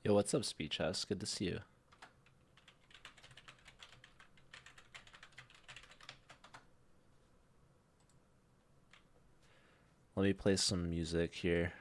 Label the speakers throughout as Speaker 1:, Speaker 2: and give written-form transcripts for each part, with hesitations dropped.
Speaker 1: Yo, what's up, Speech House? Good to see you. Let me play some music here.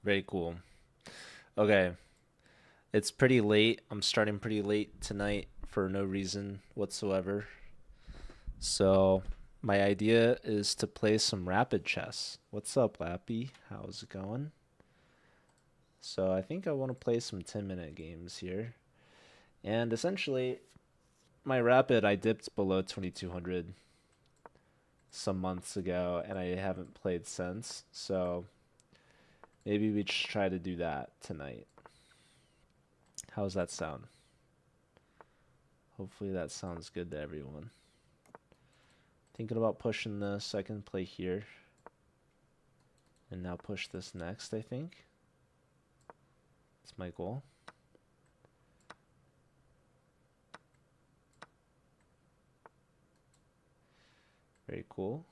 Speaker 1: Very cool. Okay, it's pretty late. I'm starting pretty late tonight for no reason whatsoever. So, my idea is to play some rapid chess. What's up, Lappy? How's it going? So, I think I want to play some 10-minute games here. And essentially, my rapid, I dipped below 2200 some months ago, and I haven't played since. So, maybe we just try to do that tonight. How's that sound? Hopefully that sounds good to everyone. Thinking about pushing this. I can play here. And now push this next, I think. That's my goal. Very cool.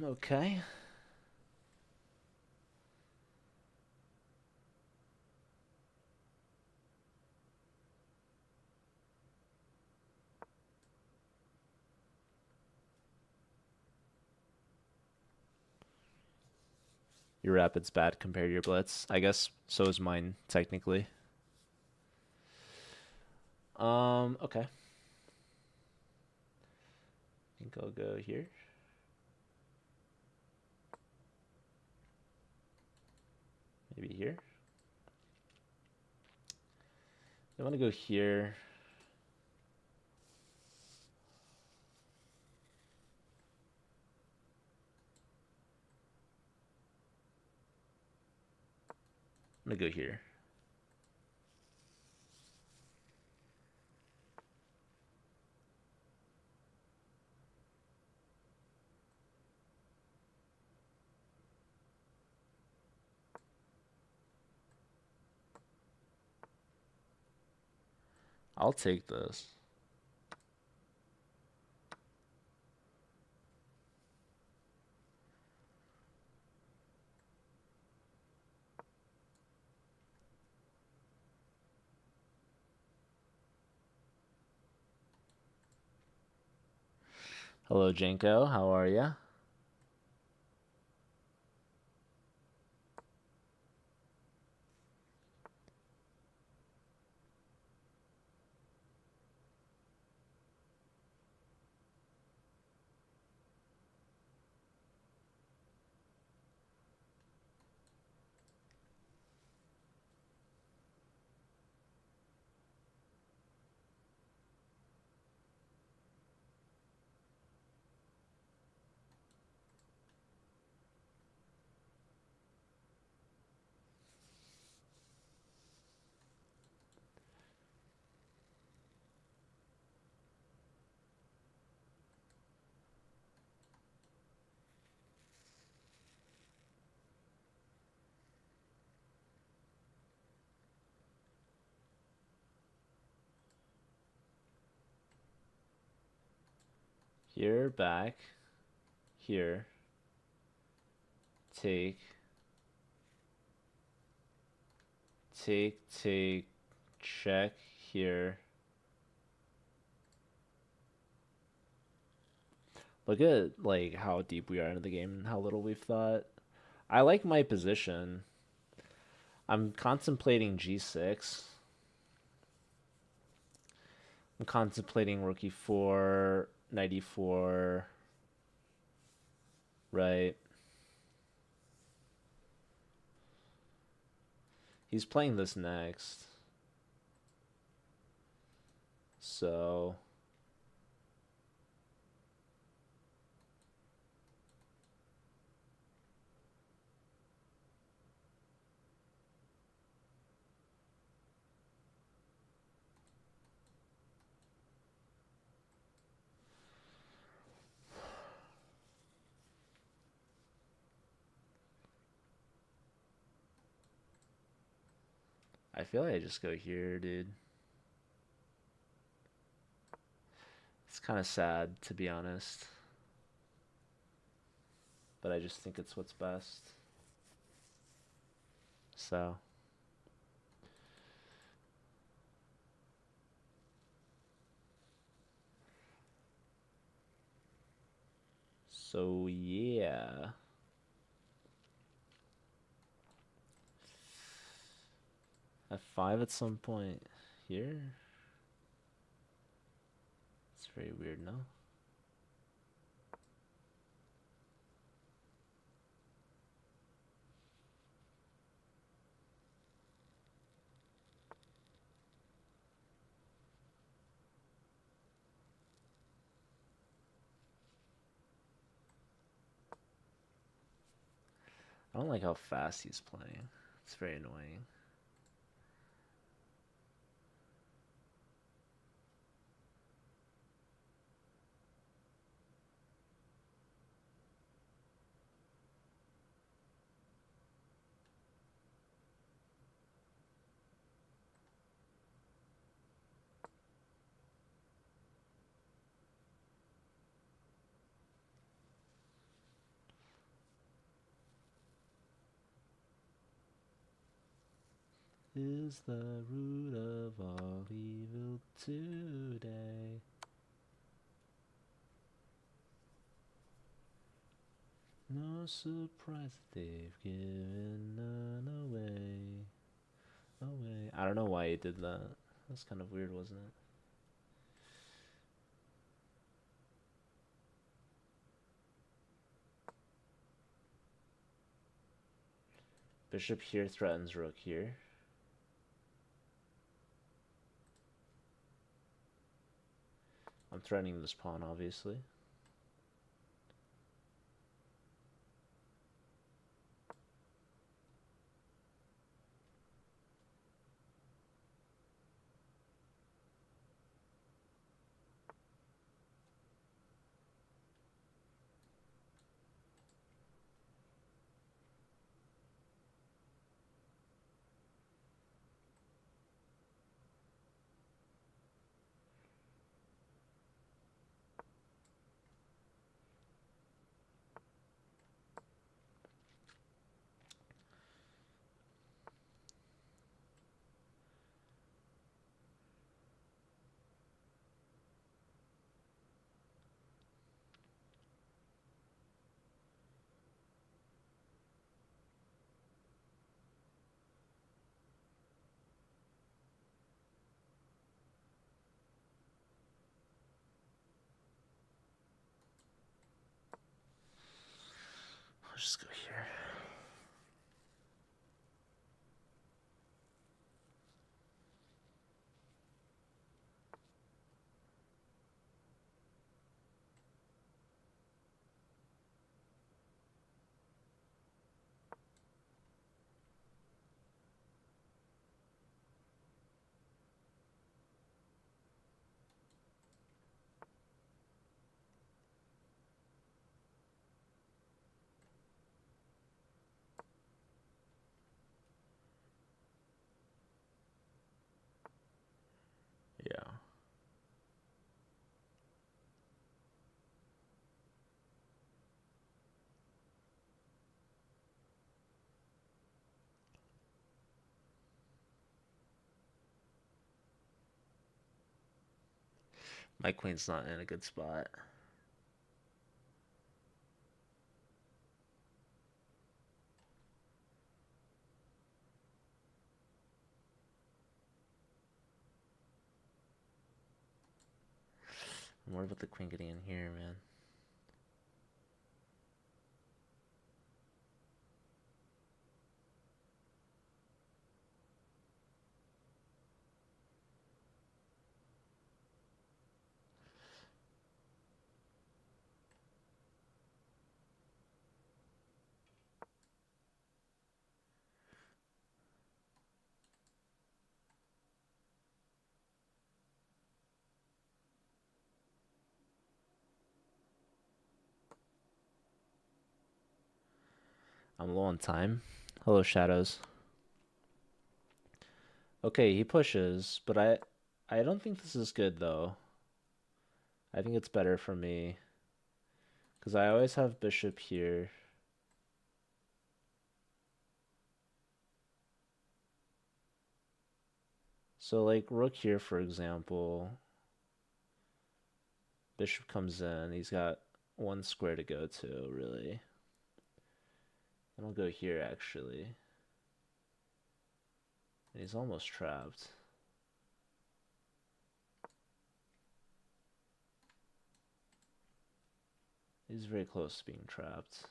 Speaker 1: Okay. Your rapid's bad compared to your blitz. I guess so is mine, technically. Okay. I think I'll go here. Maybe here. I want to go here. I'm going to go here. I'll take this. Hello, Jenko. How are ya? Here, back. Here. Take. Take. Check. Here. Look at like how deep we are into the game and how little we've thought. I like my position. I'm contemplating G6. I'm contemplating rook e4, knight e4. Right. He's playing this next. So I feel like I just go here, dude. It's kind of sad, to be honest. But I just think it's what's best. So. So, yeah. F5 at some point here. It's very weird, no? I don't like how fast he's playing. It's very annoying. Is the root of all evil today? No surprise that they've given none away. Away. I don't know why he did that. That's kind of weird, wasn't it? Bishop here threatens rook here. I'm threatening this pawn, obviously. I'll just go here. Yeah. My queen's not in a good spot. I'm worried about the queen getting in here, man. I'm low on time. Hello, Shadows. Okay, he pushes, but I don't think this is good though. I think it's better for me because I always have bishop here. So like rook here, for example, bishop comes in. He's got one square to go to, really. And I'll go here, actually. And he's almost trapped. He's very close to being trapped.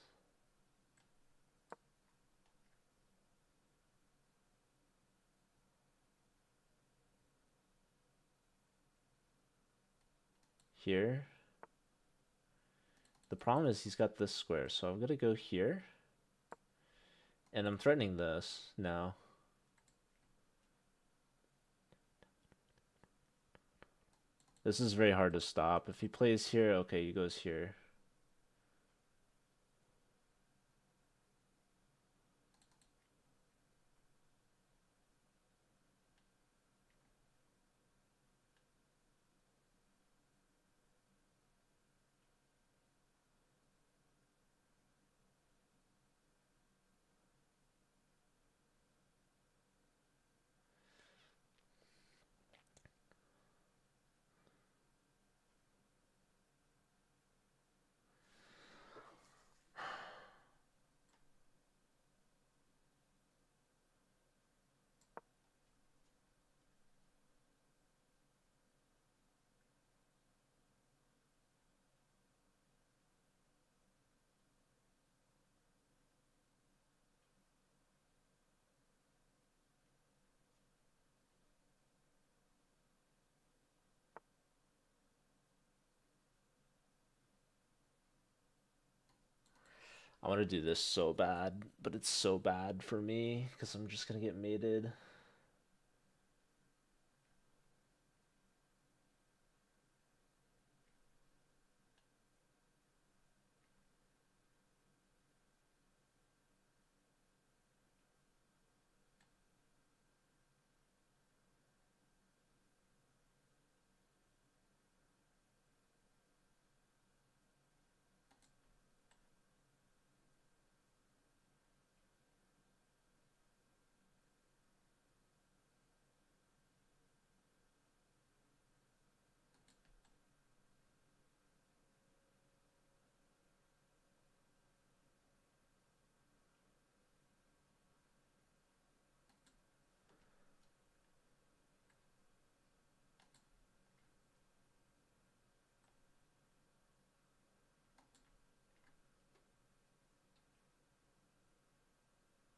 Speaker 1: Here. The problem is he's got this square, so I'm going to go here. And I'm threatening this now. This is very hard to stop. If he plays here, okay, he goes here. I want to do this so bad, but it's so bad for me because I'm just going to get mated.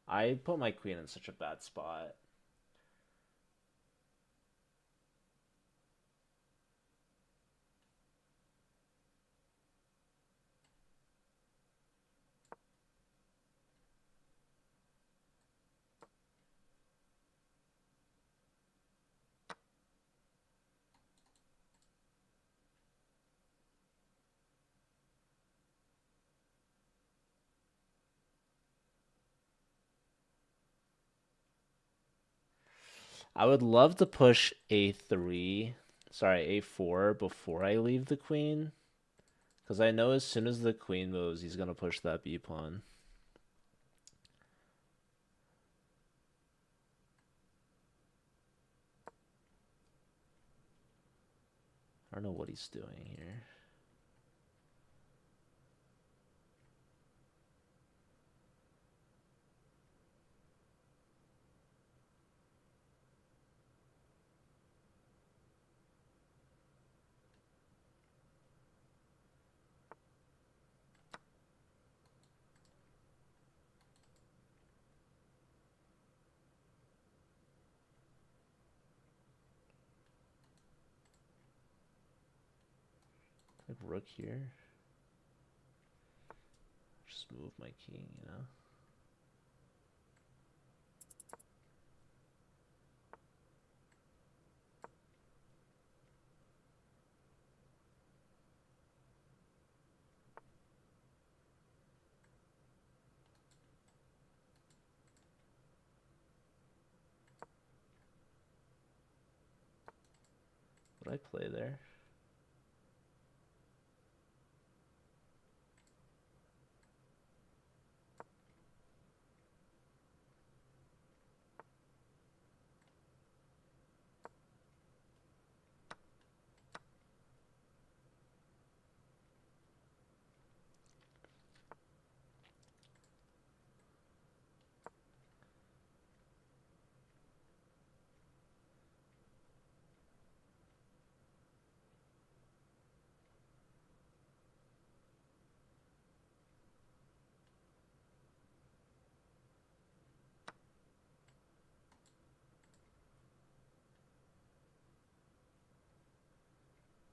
Speaker 1: I put my queen in such a bad spot. I would love to push a3, sorry, a4 before I leave the queen. Because I know as soon as the queen moves, he's going to push that b pawn. I don't know what he's doing here. Like rook here. Just move my king, you know? I play there.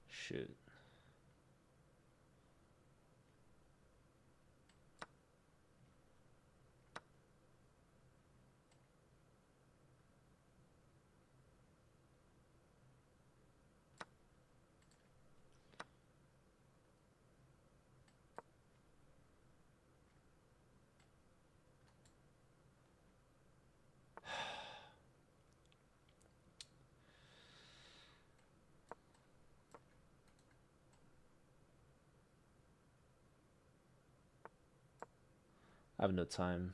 Speaker 1: Shoot. I have no time.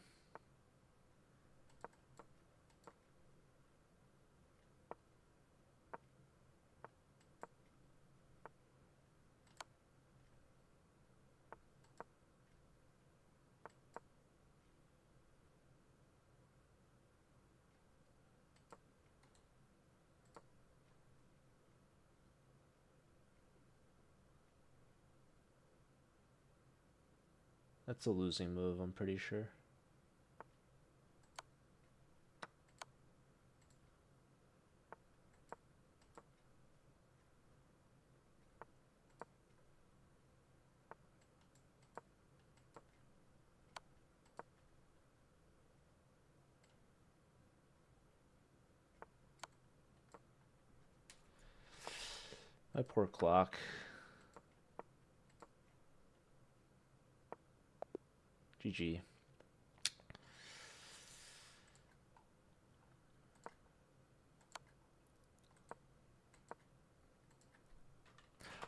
Speaker 1: That's a losing move, I'm pretty sure. My poor clock. GG.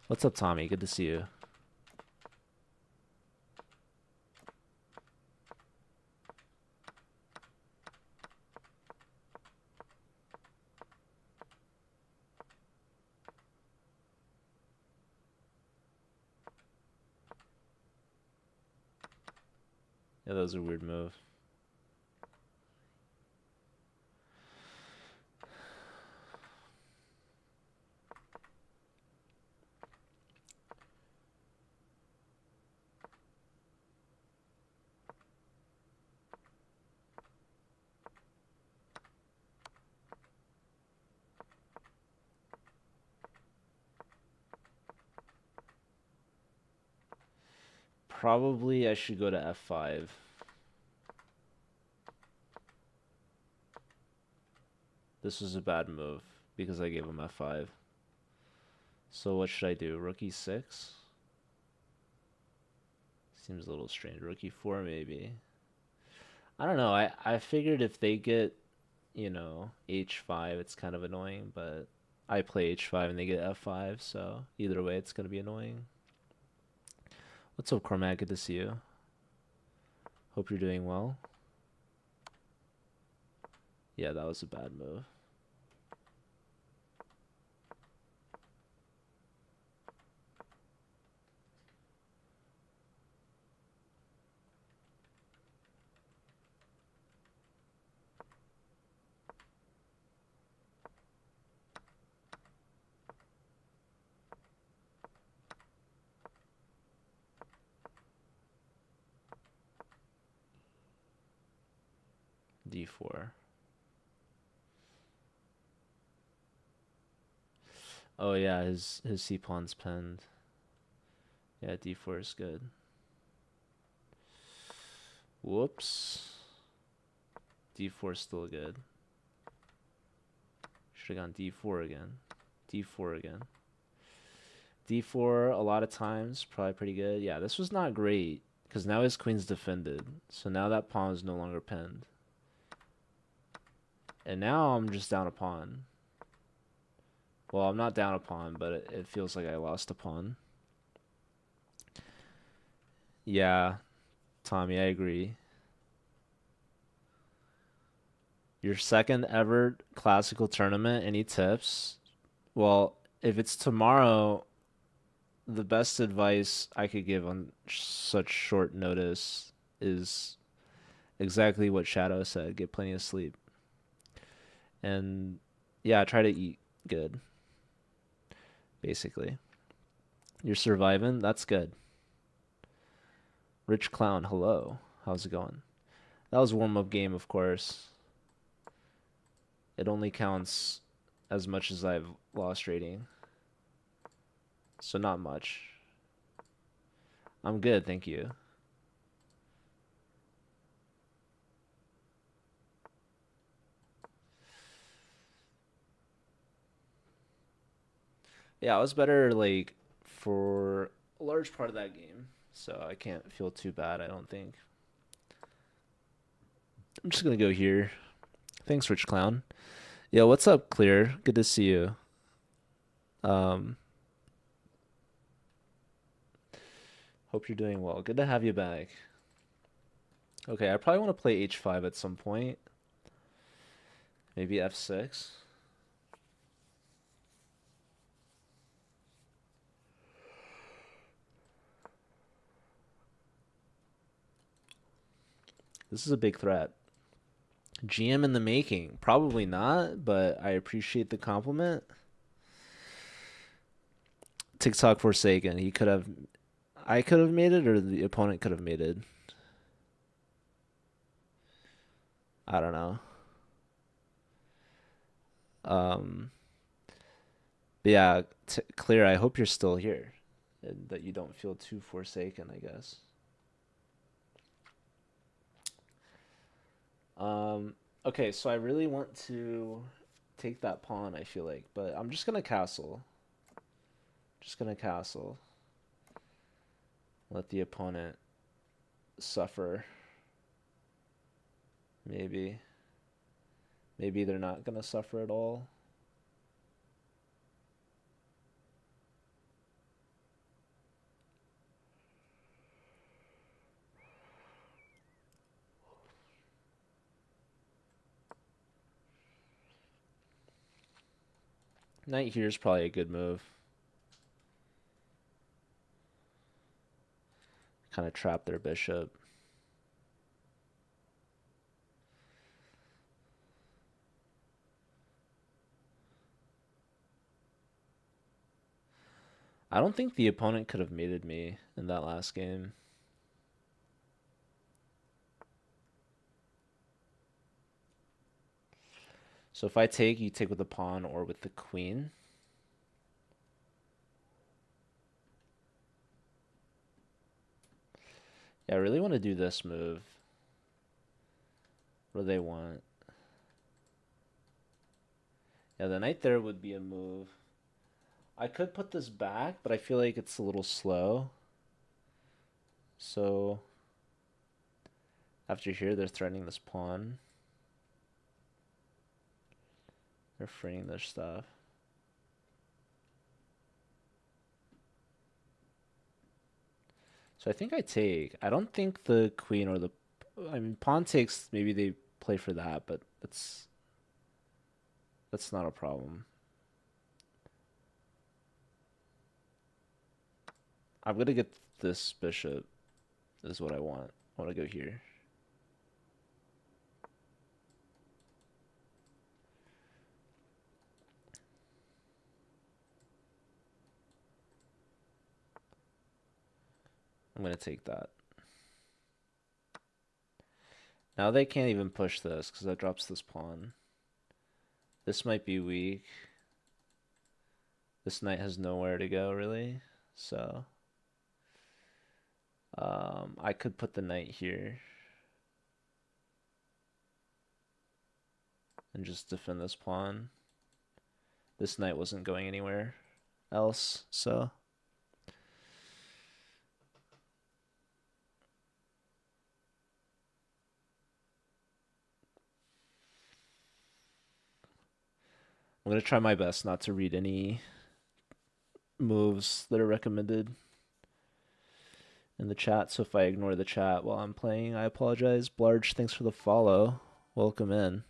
Speaker 1: What's up, Tommy? Good to see you. Yeah, that was a weird move. Probably I should go to F5. This was a bad move because I gave him F5. So what should I do? Rook E6? Seems a little strange. Rook E4 maybe. I don't know. I figured if they get, you know, H5, it's kind of annoying, but I play H5 and they get F5, so either way it's going to be annoying. What's up, Cormac? Good to see you. Hope you're doing well. Yeah, that was a bad move. D4. Oh yeah, his c-pawn's pinned. Yeah, D4 is good. Whoops. D4 is still good. Should have gone D4 again. D4 again. D4 a lot of times, probably pretty good. Yeah, this was not great because now his queen's defended. So now that pawn is no longer pinned. And now I'm just down a pawn. Well, I'm not down a pawn, but it feels like I lost a pawn. Yeah, Tommy, I agree. Your second ever classical tournament, any tips? Well, if it's tomorrow, the best advice I could give on such short notice is exactly what Shadow said, get plenty of sleep. And yeah, try to eat good, basically. You're surviving, that's good. Rich Clown, hello. How's it going? That was a warm-up game, of course. It only counts as much as I've lost rating. So not much. I'm good, thank you. Yeah, I was better like for a large part of that game, so I can't feel too bad, I don't think. I'm just gonna go here. Thanks, Rich Clown. Yo, what's up, Clear? Good to see you. Um, hope you're doing well. Good to have you back. Okay, I probably want to play h5 at some point. Maybe f6. This is a big threat. GM in the making. Probably not, but I appreciate the compliment. TikTok Forsaken. He could have. I could have made it, or the opponent could have made it. I don't know. Um, but yeah, Clear. I hope you're still here, and that you don't feel too forsaken, I guess. Okay, so I really want to take that pawn, I feel like, but I'm just gonna castle. Just gonna castle. Let the opponent suffer. Maybe. Maybe they're not gonna suffer at all. Knight here is probably a good move. Kind of trap their bishop. I don't think the opponent could have mated me in that last game. So if I take, you take with the pawn or with the queen. Yeah, I really want to do this move. What do they want? Yeah, the knight there would be a move. I could put this back, but I feel like it's a little slow. So after here, they're threatening this pawn. They're freeing their stuff. So I think I take. I don't think the queen or the... I mean, pawn takes, maybe they play for that, but that's not a problem. I'm gonna get this bishop is what I want. I want to go here. I'm gonna take that. Now they can't even push this because that drops this pawn. This might be weak. This knight has nowhere to go really, so I could put the knight here and just defend this pawn. This knight wasn't going anywhere else, so I'm gonna try my best not to read any moves that are recommended in the chat. So if I ignore the chat while I'm playing, I apologize. Blarge, thanks for the follow. Welcome in.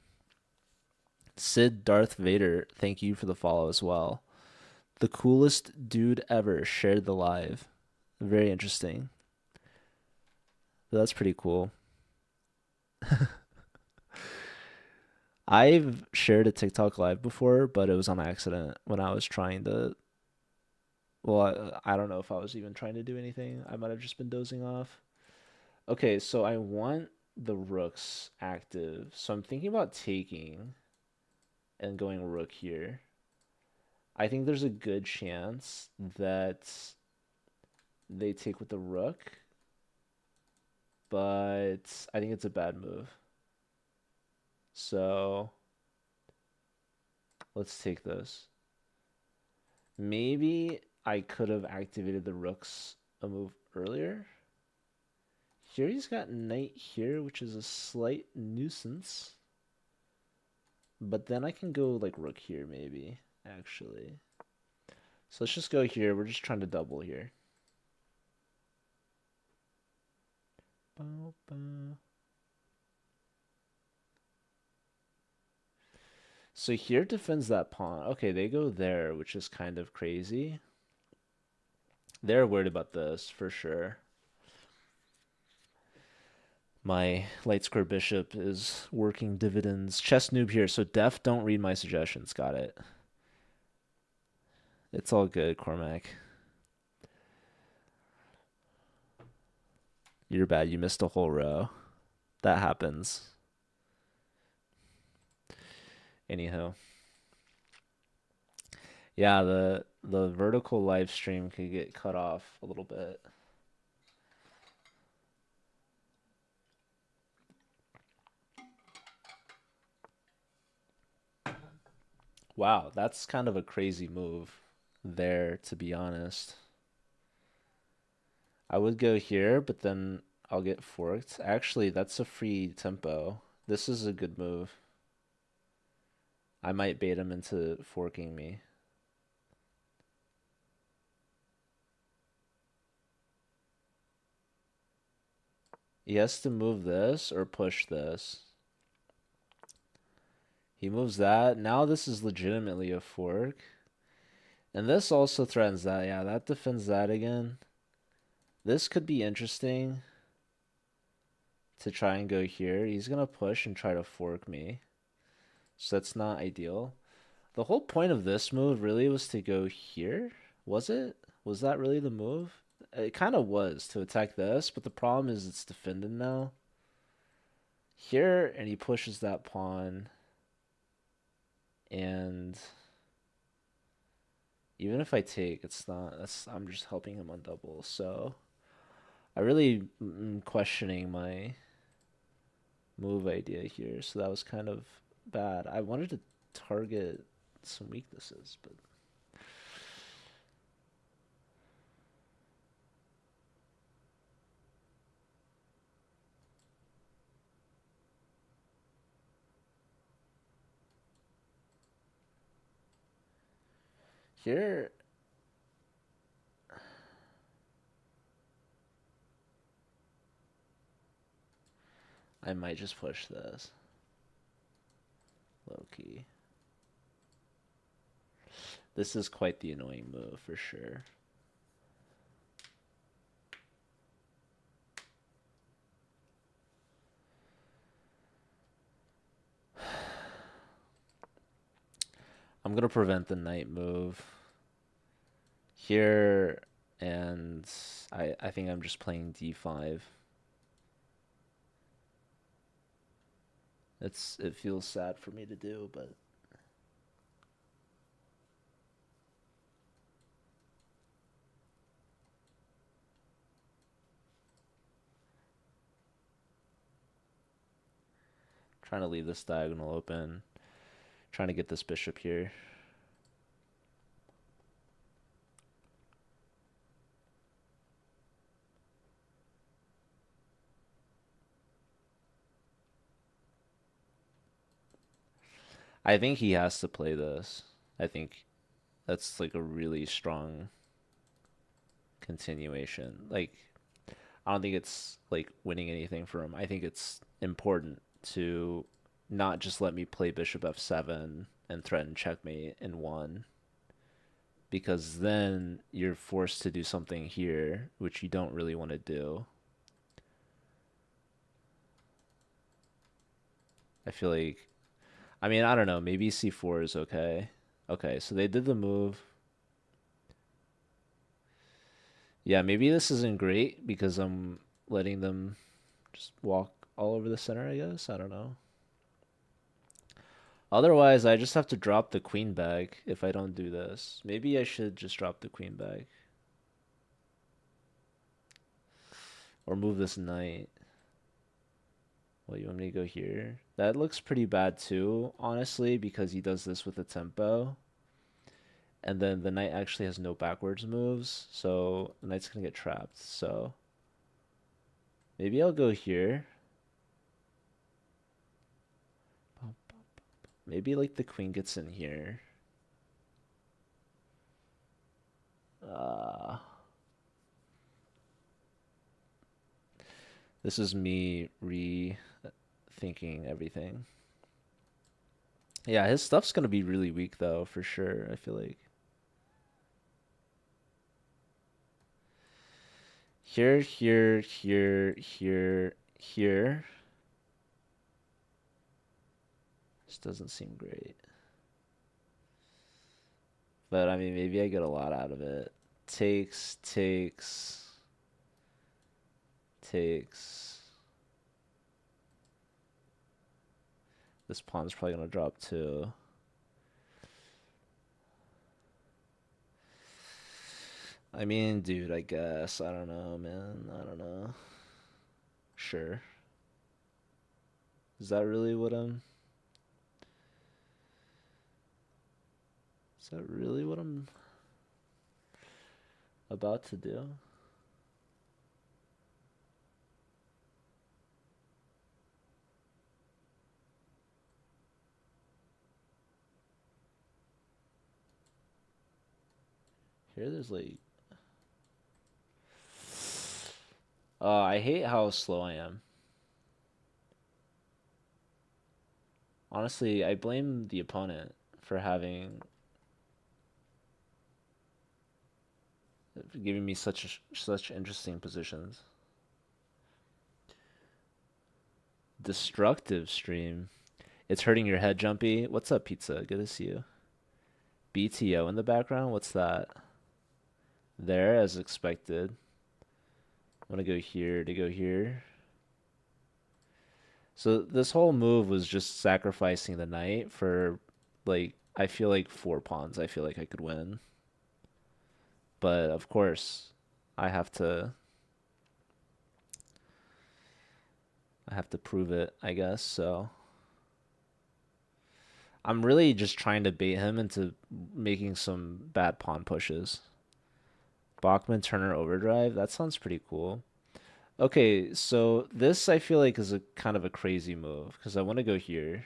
Speaker 1: Sid Darth Vader, thank you for the follow as well. The coolest dude ever shared the live. Very interesting. But that's pretty cool. I've shared a TikTok live before, but it was on accident when I was trying to. Well, I don't know if I was even trying to do anything. I might have just been dozing off. Okay, so I want the rooks active. So I'm thinking about taking and going rook here. I think there's a good chance that they take with the rook, but I think it's a bad move. So let's take this. Maybe I could have activated the rooks a move earlier. Here he's got knight here, which is a slight nuisance. But then I can go like rook here maybe, actually. So let's just go here. We're just trying to double here. So here defends that pawn. Okay, they go there, which is kind of crazy. They're worried about this for sure. My light square bishop is working dividends. Chess noob here, so def don't read my suggestions. Got it. It's all good, Cormac. You're bad. You missed a whole row. That happens. Anyhow. Yeah, the vertical live stream could get cut off a little bit. Wow, that's kind of a crazy move there, to be honest. I would go here, but then I'll get forked. Actually, that's a free tempo. This is a good move. I might bait him into forking me. He has to move this or push this. He moves that. Now this is legitimately a fork. And this also threatens that. Yeah, that defends that again. This could be interesting to try and go here. He's going to push and try to fork me. So that's not ideal. The whole point of this move really was to go here. Was it? Was that really the move? It kind of was to attack this, but the problem is it's defended now. Here, and he pushes that pawn. And even if I take, it's not, I'm just helping him on double. So I really am questioning my move idea here. So that was kind of bad. I wanted to target some weaknesses, but here I might just push this. Low key. This is quite the annoying move for sure. I'm gonna prevent the knight move here, and I think I'm just playing d5. It feels sad for me to do, but trying to leave this diagonal open, trying to get this bishop here. I think he has to play this. I think that's like a really strong continuation. Like, I don't think it's like winning anything for him. I think it's important to not just let me play bishop f7 and threaten checkmate in one, because then you're forced to do something here, which you don't really want to do. I feel like, I mean, I don't know, maybe c4 is okay. Okay, so they did the move. Yeah, maybe this isn't great because I'm letting them just walk all over the center, I guess. I don't know. Otherwise, I just have to drop the queen back if I don't do this. Maybe I should just drop the queen back. Or move this knight. Well, you want me to go here? That looks pretty bad too, honestly, because he does this with a tempo. And then the knight actually has no backwards moves, so the knight's gonna get trapped. So maybe I'll go here. Maybe like the queen gets in here. Uh, this is me rethinking everything. Yeah, his stuff's gonna be really weak though, for sure, I feel like. Here, here, here, here, here. This doesn't seem great. But I mean, maybe I get a lot out of it. Takes, takes, takes. This pawn's probably gonna drop too. I mean, dude, I guess. I don't know, man. I don't know. Sure. Is that really what I'm... Is that really what I'm about to do? Here there's like... I hate how slow I am. Honestly, I blame the opponent for giving me such interesting positions. Destructive stream. It's hurting your head, Jumpy. What's up, Pizza? Good to see you. BTO in the background. What's that? There, as expected. I'm gonna go here to go here. So this whole move was just sacrificing the knight for, like, I feel like 4 pawns. I feel like I could win. But of course, I have to I have to prove it, I guess. So I'm really just trying to bait him into making some bad pawn pushes. Bachman Turner overdrive. That sounds pretty cool. Okay, so this I feel like is a kind of a crazy move because I want to go here.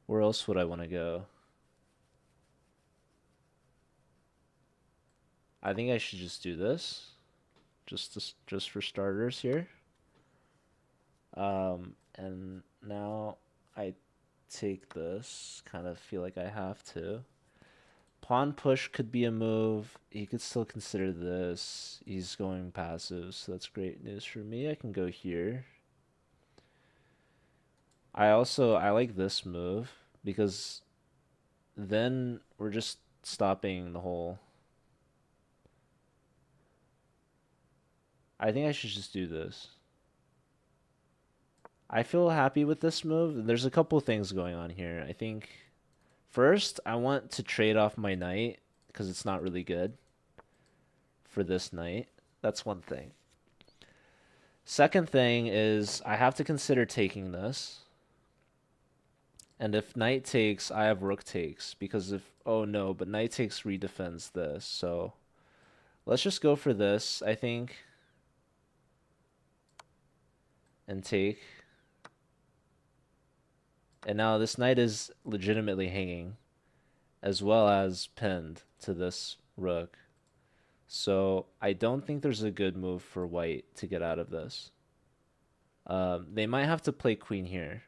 Speaker 1: Where else would I want to go? I think I should just do this. Just for starters here. And now I take this. Kind of feel like I have to. Pawn push could be a move. He could still consider this. He's going passive, so that's great news for me. I can go here. I like this move because then we're just stopping the whole... I think I should just do this. I feel happy with this move. There's a couple things going on here. I think first, I want to trade off my knight because it's not really good for this knight. That's one thing. Second thing is I have to consider taking this. And if knight takes, I have rook takes because if... Oh no, but knight takes redefends this. So let's just go for this, I think. and take. And now this knight is legitimately hanging, as well as pinned to this rook. So I don't think there's a good move for white to get out of this. They might have to play queen here.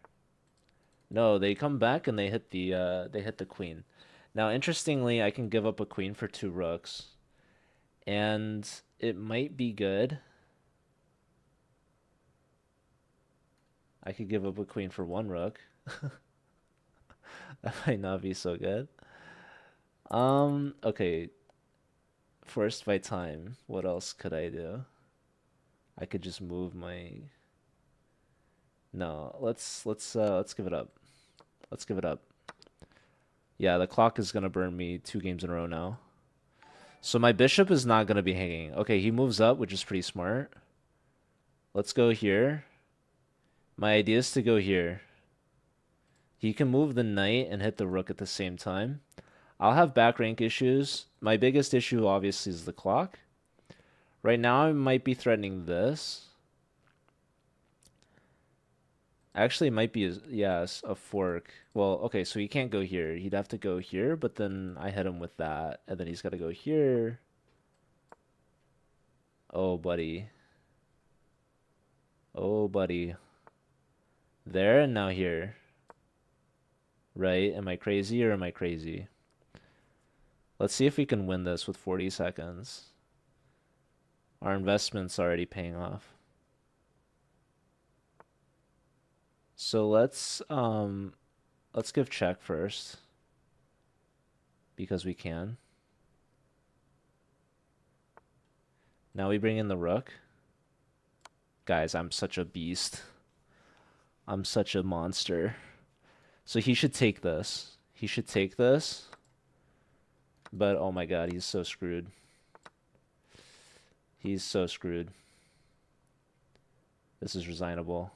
Speaker 1: No, they come back and they hit the queen. Now, interestingly, I can give up a queen for 2 rooks, and it might be good. I could give up a queen for 1 rook. That might not be so good. Okay. Forced by time. What else could I do? I could just move my. No, let's give it up. Let's give it up. Yeah, the clock is gonna burn me 2 games in a row now. So my bishop is not gonna be hanging. Okay, he moves up, which is pretty smart. Let's go here. My idea is to go here. He can move the knight and hit the rook at the same time. I'll have back rank issues. My biggest issue, obviously, is the clock. Right now, I might be threatening this. Actually, it might be, yes, a fork. Well, okay, so he can't go here. He'd have to go here, but then I hit him with that. And then he's got to go here. Oh, buddy. Oh, buddy. There and now here. Right? Am I crazy or am I crazy? Let's see if we can win this with 40 seconds. Our investment's already paying off. So let's give check first. Because we can. Now we bring in the rook. Guys, I'm such a beast. I'm such a monster. So he should take this. He should take this. But oh my god, he's so screwed. He's so screwed. This is resignable.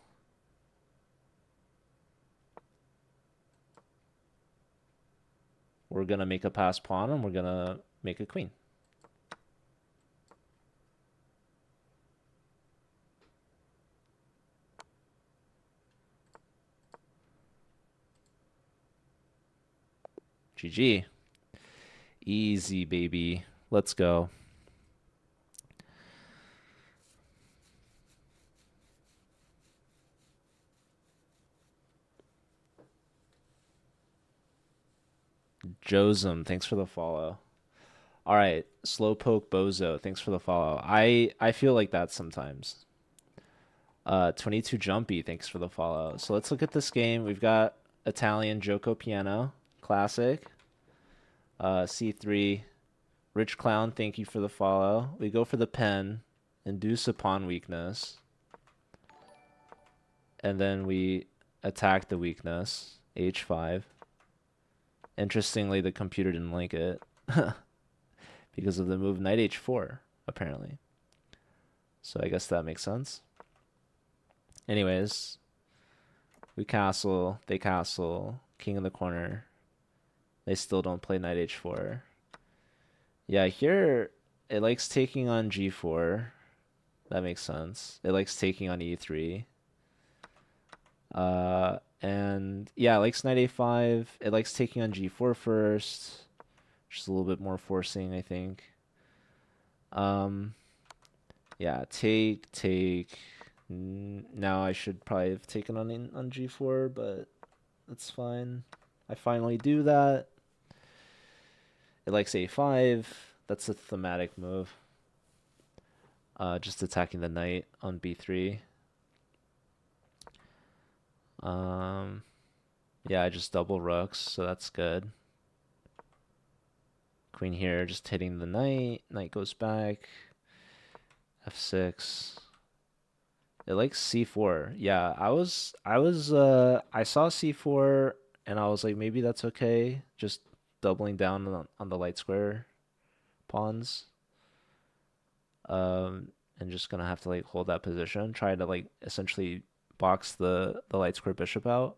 Speaker 1: We're gonna make a pass pawn and we're gonna make a queen. GG. Easy, baby. Let's go. Josem, thanks for the follow. All right, Slowpoke Bozo, thanks for the follow. I feel like that sometimes. 22 Jumpy, thanks for the follow. So let's look at this game. We've got Italian Joko Piano, classic. C3. Rich Clown, thank you for the follow. We go for the pen, induce a pawn weakness. And then we attack the weakness, H5. Interestingly, the computer didn't like it because of the move knight H4, apparently. So I guess that makes sense. Anyways, we castle, they castle, king in the corner. They still don't play knight H4. Yeah, here it likes taking on G4. That makes sense. It likes taking on E3. And yeah, it likes knight A5. It likes taking on G4 first. Just a little bit more forcing, I think. Yeah, take. Now I should probably have taken on G4, but that's fine. I finally do that. It likes A5. That's a thematic move. Just attacking the knight on B3. Yeah, I just double rooks, so that's good. Queen here, just hitting the knight. Knight goes back. F6. It likes C4. Yeah, I saw C4 and I was like, maybe that's okay. Just doubling down on the light square pawns. And just gonna have to like hold that position, try to like essentially box the light square bishop out.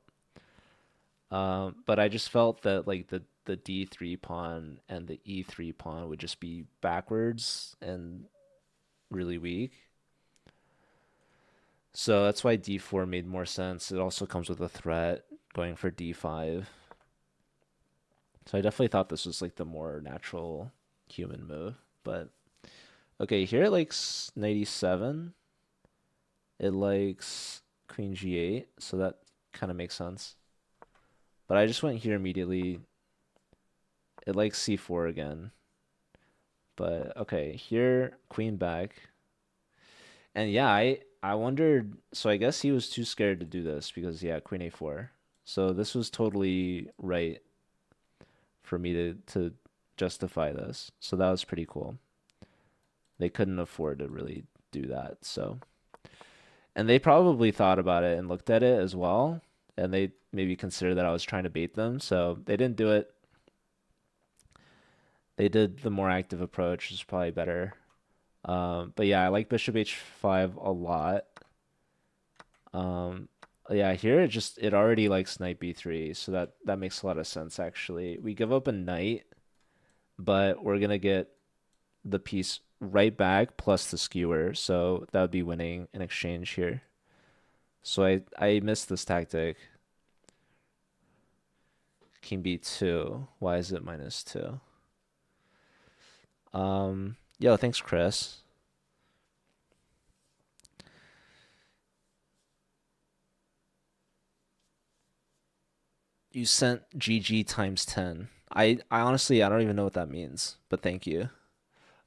Speaker 1: But I just felt that like the D3 pawn and the E3 pawn would just be backwards and really weak. So that's why d4 made more sense. It also comes with a threat going for d5. So I definitely thought this was like the more natural human move. But okay, here it likes knight e7. It likes queen g8, so that kind of makes sense. But I just went here immediately. It likes c4 again. But okay, here queen back. And yeah, I wondered, so I guess he was too scared to do this because yeah, queen a4. So this was totally right for me to justify this. So that was pretty cool. They couldn't afford to really do that. So, and they probably thought about it and looked at it as well, and they maybe considered that I was trying to bait them. So they didn't do it. They did the more active approach, which is probably better. But yeah, I like bishop h5 a lot. Yeah, here it already likes knight b3, so that makes a lot of sense actually. We give up a knight, but we're gonna get the piece right back plus the skewer, so that would be winning in exchange here. So I missed this tactic. King b2. Why is it -2? Yo, thanks, Chris. You sent GG times 10. I honestly I don't even know what that means, but thank you.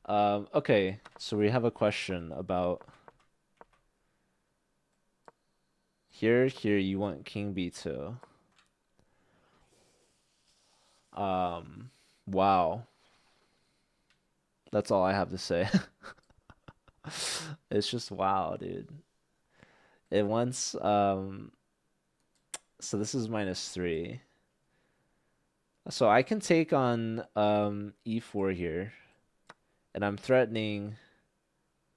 Speaker 1: Okay, so we have a question about here you want king b2. Wow. That's all I have to say. It's just wow, dude. It wants so this is -3. So I can take on e4 here, and I'm threatening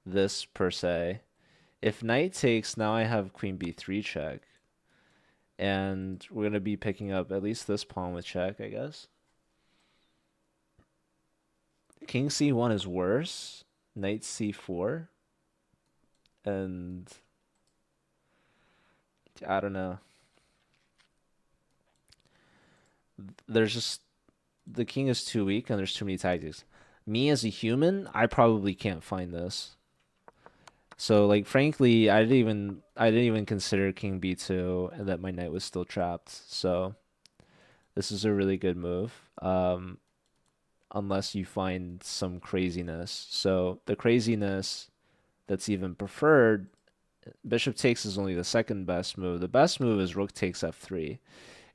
Speaker 1: this per se. If knight takes, now I have queen b3 check. And we're gonna be picking up at least this pawn with check, I guess. King c1 is worse. Knight c4. And I don't know. There's just the king is too weak and there's too many tactics. Me as a human, I probably can't find this. So like frankly, I didn't even consider king b2 and that my knight was still trapped. So this is a really good move. Unless you find some craziness. So the craziness that's even preferred, bishop takes is only the second best move. The best move is rook takes f3.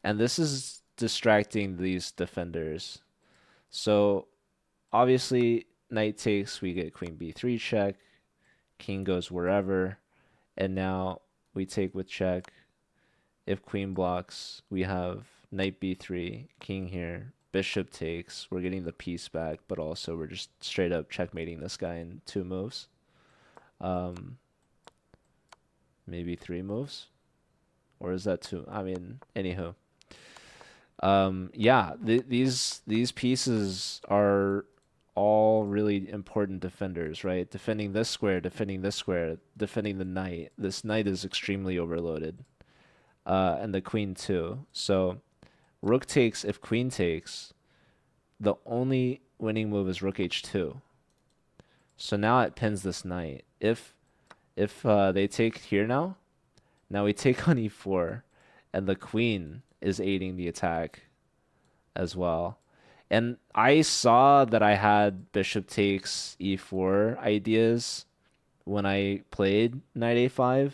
Speaker 1: And this is distracting these defenders. So obviously knight takes, we get queen b3 check, king goes wherever, and now we take with check. If queen blocks, we have knight b3, king here, bishop takes. We're getting the piece back, but also we're just straight up checkmating this guy in 2 moves. Maybe 3 moves, or is that 2? I mean, anywho. Yeah, these pieces are all really important defenders, right? Defending this square, defending this square, defending the knight. This knight is extremely overloaded. And the queen too. So rook takes, if queen takes, the only winning move is rook h2. So now it pins this knight. If they take here now we take on e4, and the queen is aiding the attack as well. And I saw that I had bishop takes e4 ideas when I played knight a5,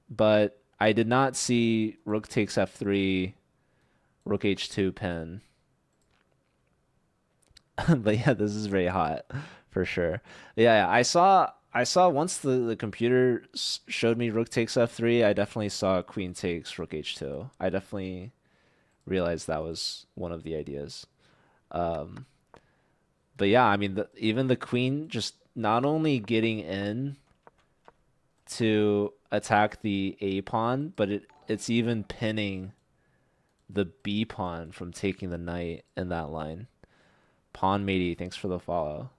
Speaker 1: but I did not see rook takes f3, rook h2 pin. But yeah, this is very hot for sure. Yeah, I saw once the computer showed me rook takes f3, I definitely saw queen takes rook h2. I definitely realized that was one of the ideas. Um, but yeah, I mean, even the queen just not only getting in to attack the A pawn, but it's even pinning the B pawn from taking the knight in that line. Pawn matey, thanks for the follow.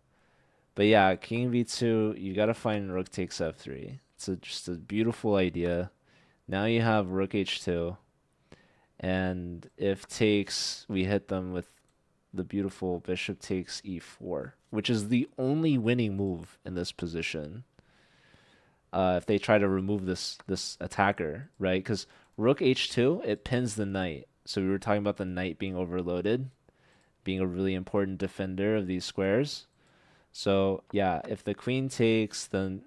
Speaker 1: But yeah, king b2, you gotta find rook takes f3 It's just a beautiful idea. Now you have rook h2, and if takes, we hit them with the beautiful bishop takes e4, which is the only winning move in this position. If they try to remove this attacker, right? Because rook h2, it pins the knight. So we were talking about the knight being overloaded, being a really important defender of these squares. So yeah, if the queen takes, then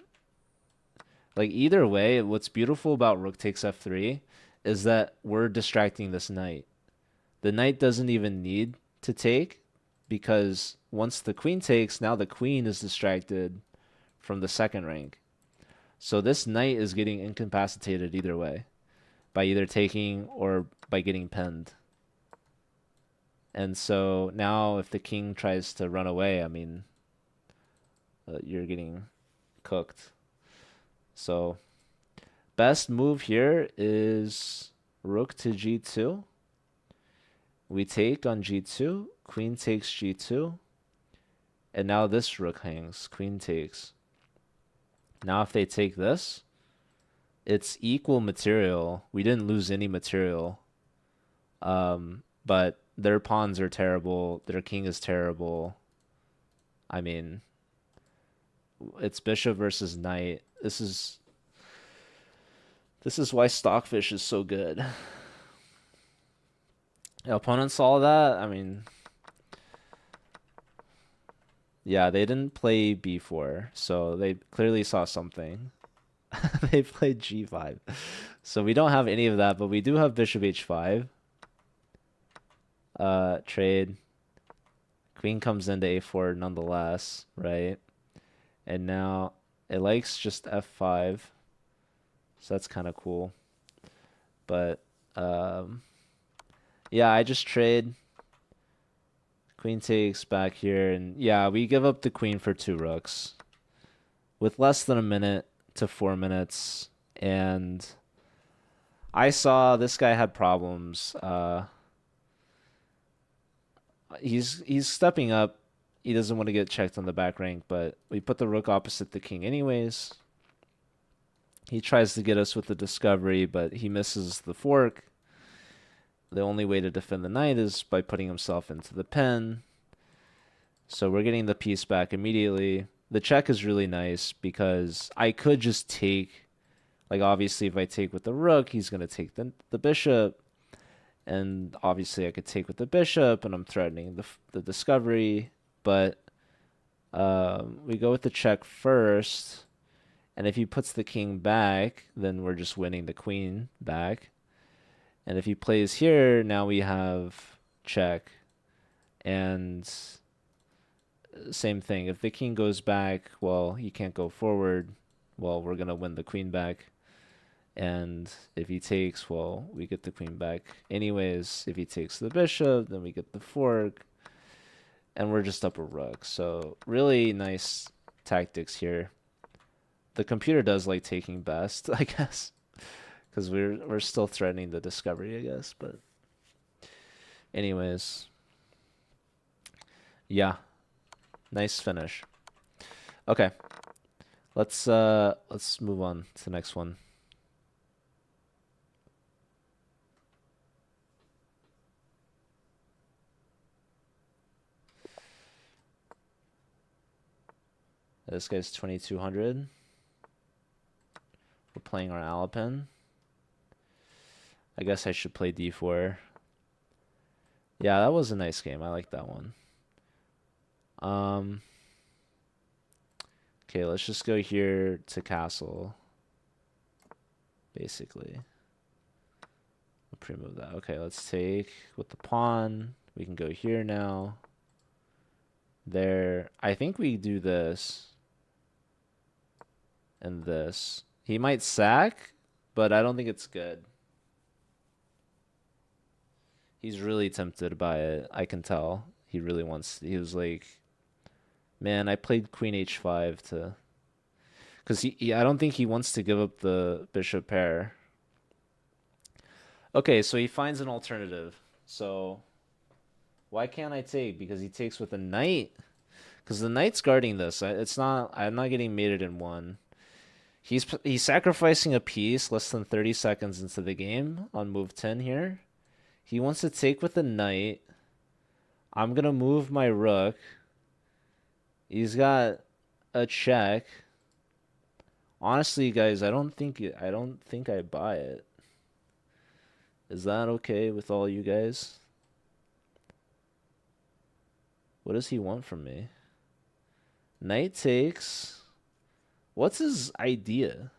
Speaker 1: like either way, what's beautiful about rook takes f3 is that we're distracting this knight. The knight doesn't even need to take, because once the queen takes, now the queen is distracted from the second rank. So this knight is getting incapacitated either way, by either taking or by getting pinned. And so now if the king tries to run away, I mean, you're getting cooked. So best move here is rook to g2. We take on g2, queen takes g2, and now this rook hangs, queen takes. Now if they take this, it's equal material. We didn't lose any material. But their pawns are terrible, their king is terrible. I mean, it's bishop versus knight. This is why Stockfish is so good. The opponents saw that. I mean, yeah, they didn't play b4, so they clearly saw something. They played g5. So we don't have any of that, but we do have bishop h5. Trade. Queen comes into a4 nonetheless, right? And now it likes just f5. So that's kind of cool. But yeah, I just trade. Queen takes back here, and yeah, we give up the queen for 2 rooks with less than a minute to 4 minutes. And I saw this guy had problems. He's stepping up. He doesn't want to get checked on the back rank, but we put the rook opposite the king anyways. He tries to get us with the discovery, but he misses the fork. The only way to defend the knight is by putting himself into the pen. So we're getting the piece back immediately. The check is really nice because I could just take, like obviously if I take with the rook, he's going to take the bishop. And obviously I could take with the bishop, and I'm threatening the discovery. But we go with the check first. And if he puts the king back, then we're just winning the queen back. And if he plays here, now we have check. And same thing. If the king goes back, well, he can't go forward. Well, we're going to win the queen back. And if he takes, well, we get the queen back. Anyways, if he takes the bishop, then we get the fork. And we're just up a rook. So really nice tactics here. The computer does like taking best, I guess. Because we're still threatening the discovery, I guess. But anyways, yeah, nice finish. Okay, let's move on to the next one. This guy's 2200. We're playing our Alapin. I guess I should play d4. Yeah, that was a nice game. I like that one. Okay, let's just go here to castle. Basically. We'll pre-move that. Okay, let's take with the pawn. We can go here now. There. I think we do this. And this. He might sack, but I don't think it's good. He's really tempted by it. I can tell. He really wants. He was like, man, I played queen h5 to, because I don't think he wants to give up the bishop pair. Okay, so he finds an alternative. So why can't I take? Because he takes with a knight. Because the knight's guarding this. It's not. I'm not getting mated in one. He's sacrificing a piece less than 30 seconds into the game on move 10 here. He wants to take with the knight. I'm gonna move my rook. He's got a check. Honestly, guys, I don't think I buy it. Is that okay with all you guys? What does he want from me? Knight takes. What's his idea?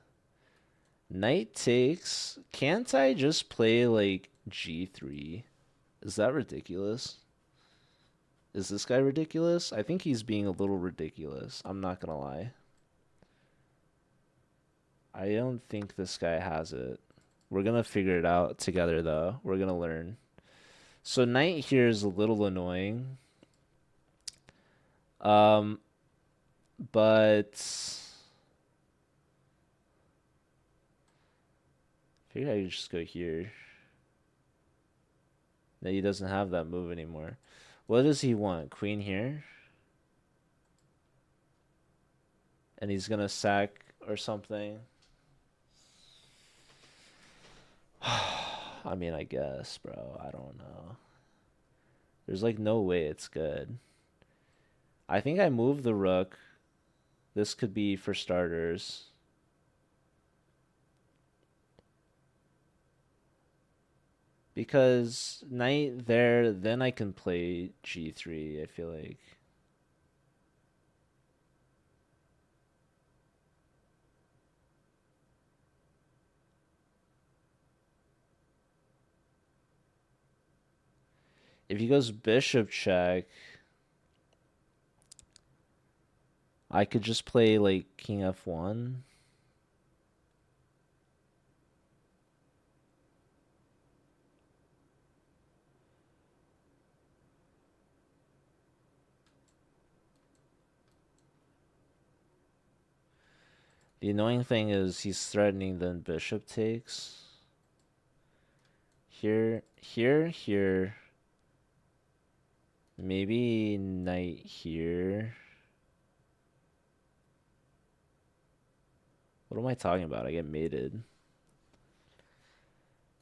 Speaker 1: Knight takes. Can't I just play like G3? Is that ridiculous? Is this guy ridiculous? I think he's being a little ridiculous. I'm not gonna lie. I don't think this guy has it. We're gonna figure it out together though. We're gonna learn. So knight here is a little annoying. But I figure I could just go here. No, he doesn't have that move anymore. What does he want? Queen here? And he's gonna sack or something. I mean, I guess, bro. I don't know. There's like no way it's good. I think I move the rook. This could be for starters. Because knight there, then I can play G3, I feel like. If he goes bishop check, I could just play like king f1. The annoying thing is he's threatening then bishop takes. Here, here, here. Maybe knight here. What am I talking about? I get mated.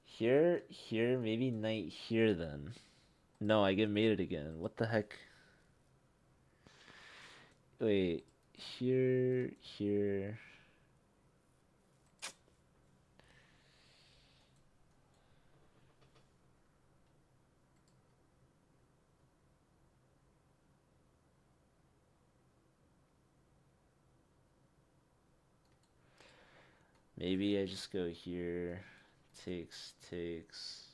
Speaker 1: Here, here, maybe knight here then. No, I get mated again. What the heck? Wait, here, here. Maybe I just go here. Takes, takes.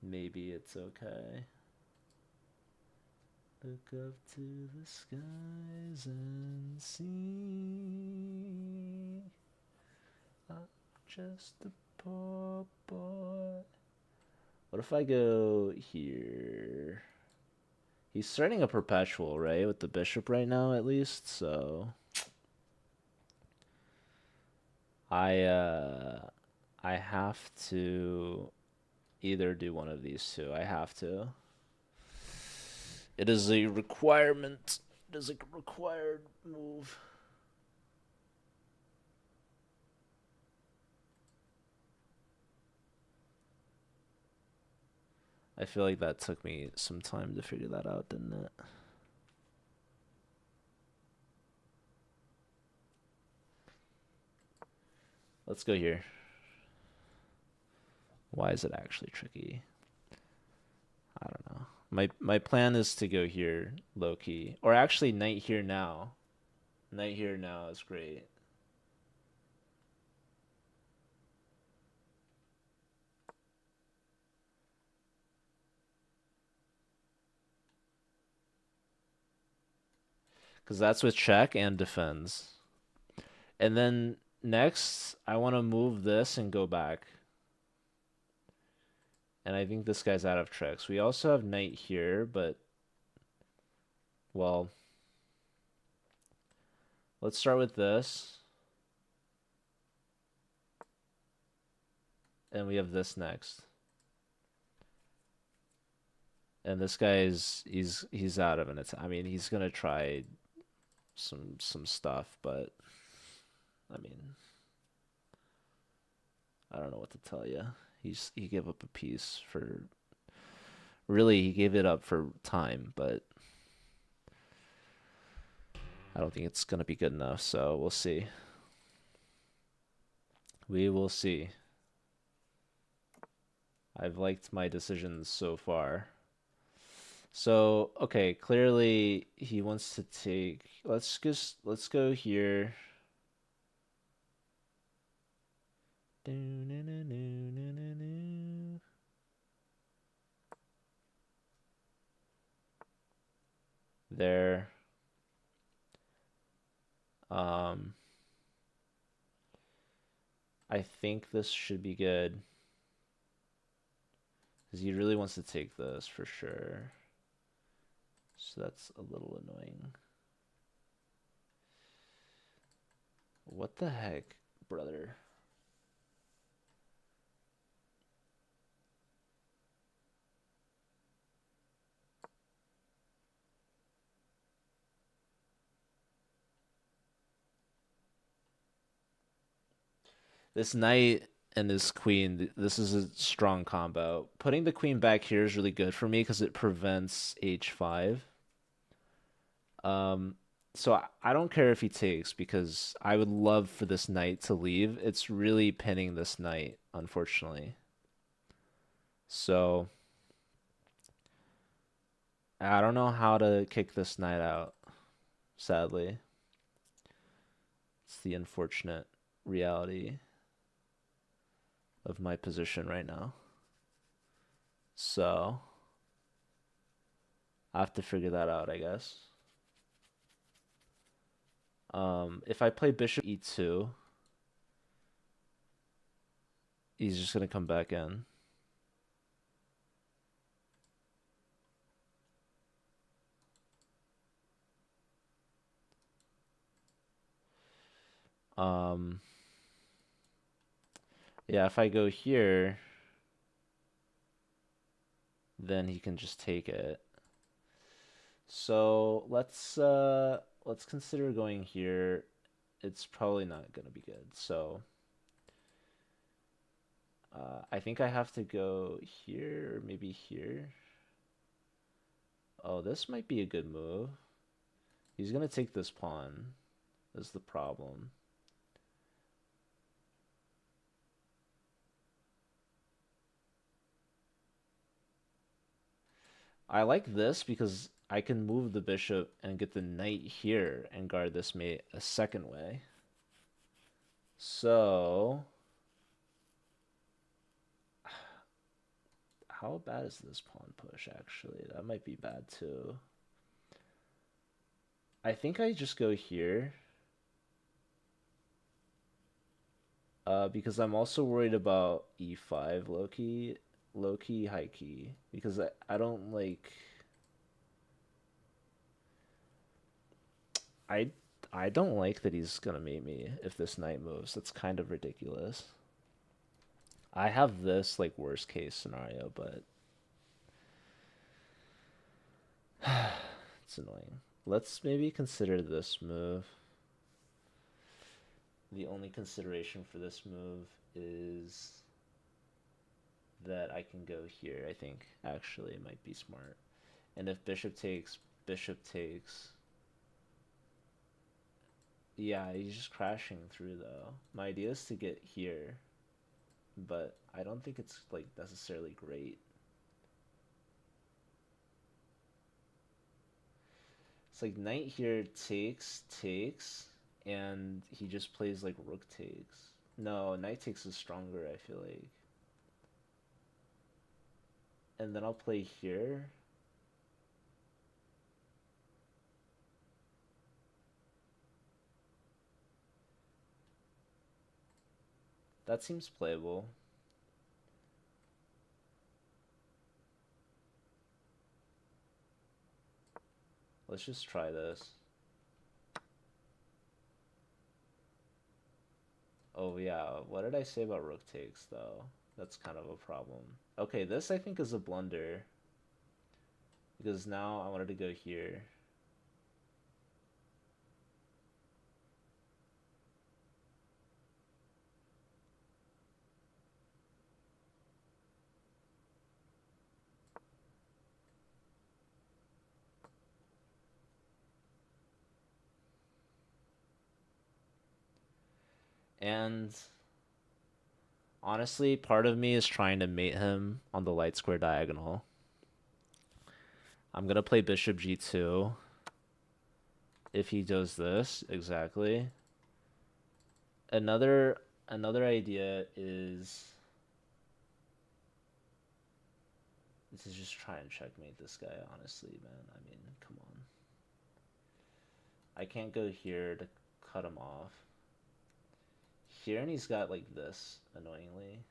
Speaker 1: Maybe it's okay. Look up to the skies and see. I'm just a poor boy. What if I go here? He's starting a perpetual, right? With the bishop right now, at least, so I have to either do one of these two. I have to. It is a requirement. It is a required move. I feel like that took me some time to figure that out, didn't it? Let's go here. Why is it actually tricky? I don't know. My plan is to go here low key, or actually knight here now. Knight here now is great. Because that's with check and defends. And then next, I want to move this and go back. And I think this guy's out of tricks. We also have knight here, but... Well... Let's start with this. And we have this next. And this guy's he's out of an attack. I mean, he's gonna try some stuff, but I mean, I don't know what to tell you. He gave up a piece for really he gave it up for time, but I don't think it's gonna be good enough. So we'll see. We will see. I've liked my decisions so far. So, okay, clearly he wants to take. Let's go here. There. Um, I think this should be good because he really wants to take this for sure. So that's a little annoying. What the heck, brother? This knight and this queen, this is a strong combo. Putting the queen back here is really good for me because it prevents h5. Um, so I don't care if he takes because I would love for this knight to leave. It's really pinning this knight, unfortunately. So I don't know how to kick this knight out, sadly. It's the unfortunate reality of my position right now. So I have to figure that out, I guess. If I play bishop e2, he's just gonna come back in. Um, yeah, if I go here, then he can just take it. So let's consider going here. It's probably not gonna be good. So I think I have to go here or maybe here. Oh, this might be a good move. He's gonna take this pawn. Is the problem. I like this because I can move the bishop and get the knight here and guard this mate a second way. So, how bad is this pawn push, actually? That might be bad, too. I think I just go here. Because I'm also worried about e5 low-key, low-key, high-key. Because I don't like... I I don't like that he's gonna mate me if this knight moves. That's kind of ridiculous. I have this like worst case scenario, but it's annoying. Let's maybe consider this move. The only consideration for this move is that I can go here, I think. Actually, it might be smart. And if bishop takes, bishop takes. Yeah, he's just crashing through though. My idea is to get here, but I don't think it's like necessarily great. It's like knight here takes, and he just plays like rook takes. No, knight takes is stronger, I feel like. And then I'll play here. That seems playable. Let's just try this. Oh yeah, what did I say about rook takes though? That's kind of a problem. Okay, this I think is a blunder. because now I wanted to go here. And honestly, part of me is trying to mate him on the light square diagonal. I'm gonna play bishop g2. If he does this, exactly. Another idea is to just try and checkmate this guy, honestly, man. I mean, come on. I can't go here to cut him off. Here, and he's got like this, annoyingly.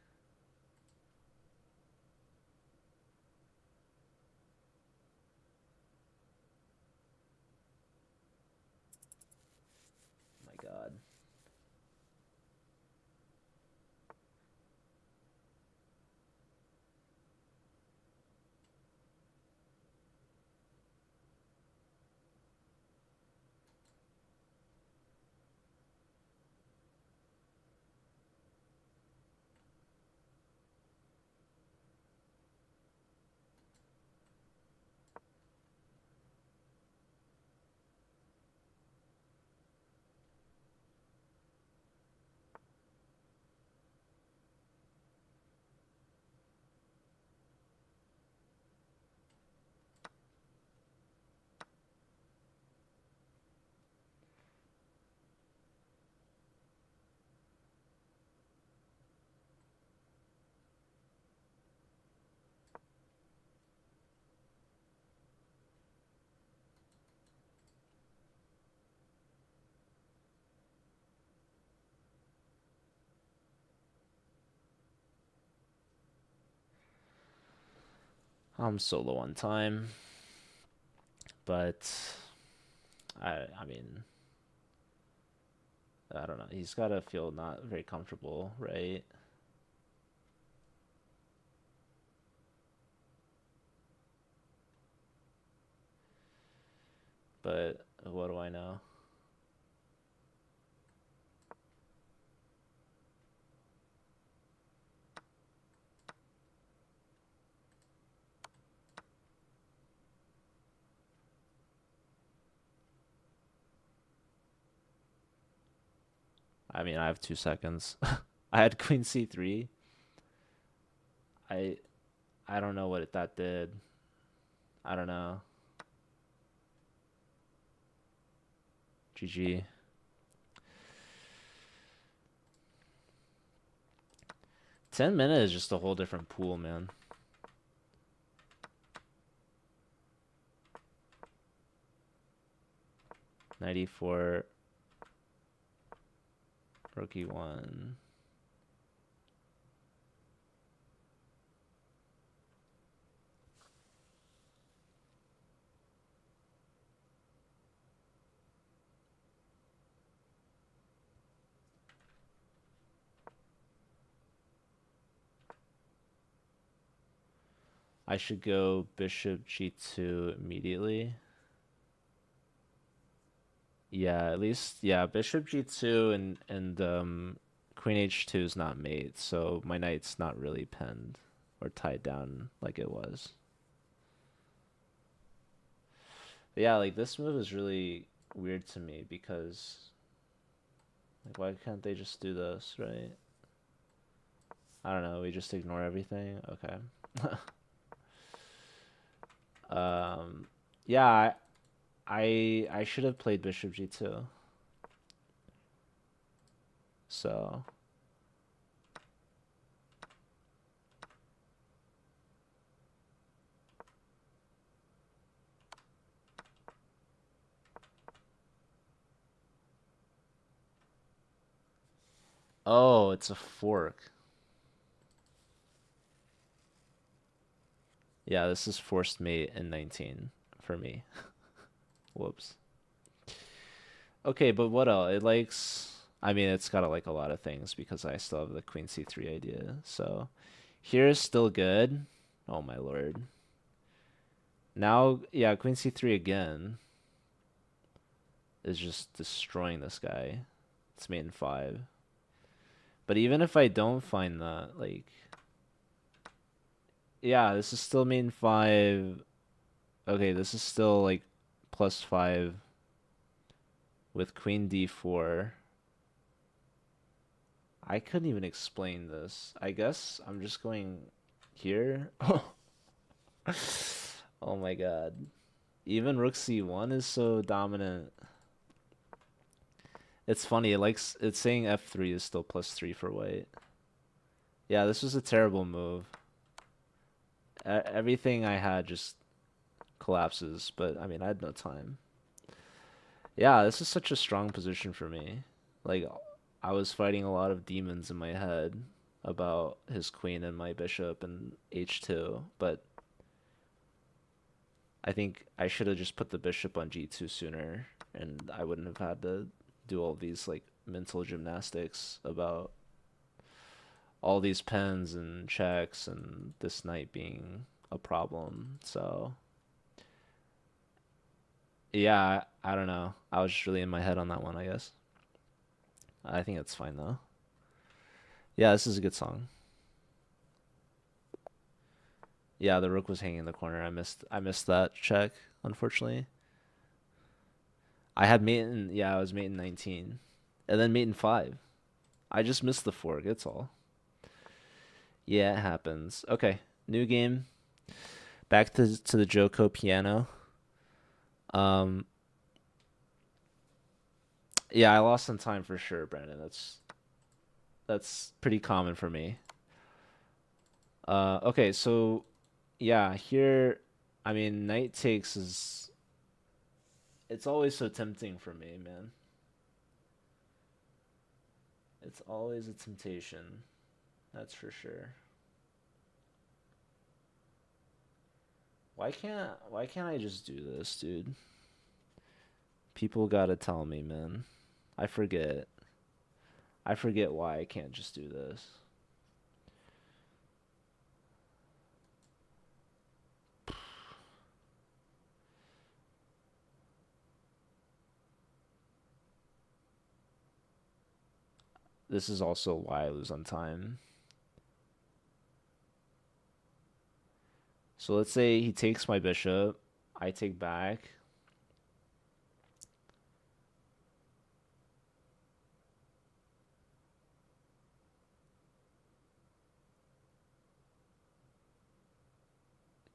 Speaker 1: Oh my god. I'm solo on time, but I mean, I don't know. He's got to feel not very comfortable, right? But what do I know? I mean, I have 2 seconds. I had queen c3. I I don't know what that did. I don't know. GG. 10 minutes is just a whole different pool, man. '94. Rookie 1. I should go bishop g2 immediately. Yeah, at least yeah, bishop g2 and queen h2 is not mate, so my knight's not really pinned or tied down like it was. But yeah, like this move is really weird to me because like why can't they just do this, right? I don't know, we just ignore everything. Okay. Yeah, I should have played bishop g2. So oh, it's a fork. Yeah, this is forced mate in 19 for me. Whoops. Okay, but what else? It likes, I mean, it's got to like a lot of things because I still have the queen c3 idea. So here's still good. Oh my lord. Now, yeah, queen c3 again is just destroying this guy. It's mate in 5. But even if I don't find that, like, yeah, this is still mate in 5. Okay, this is still like +5 with queen d4. I couldn't even explain this. I guess I'm just going here. Oh my god. Even rook c1 is so dominant. It's funny, it's saying f3 is still +3 for white. Yeah, this was a terrible move. Everything I had just collapses, but I mean, I had no time. Yeah, this is such a strong position for me. Like, I was fighting a lot of demons in my head about his queen and my bishop and h2, but I think I should have just put the bishop on g2 sooner, and I wouldn't have had to do all these like mental gymnastics about all these pens and checks and this knight being a problem. So yeah, I don't know. I was just really in my head on that one, I guess. I think it's fine though. Yeah, this is a good song. Yeah, the rook was hanging in the corner. I missed that check, unfortunately. I had mate in, yeah, I was mate in 19. And then mate in 5. I just missed the fork, it's all. Yeah, it happens. Okay, new game. Back to the Joko piano. Um yeah, I lost some time for sure, Brandon. That's pretty common for me. Okay, so yeah, here I mean knight takes is it's always so tempting for me, man. It's always a temptation. That's for sure. Why can't I just do this, dude? People gotta tell me, man. I forget. I forget why I can't just do this. This is also why I lose on time. So let's say he takes my bishop. I take back.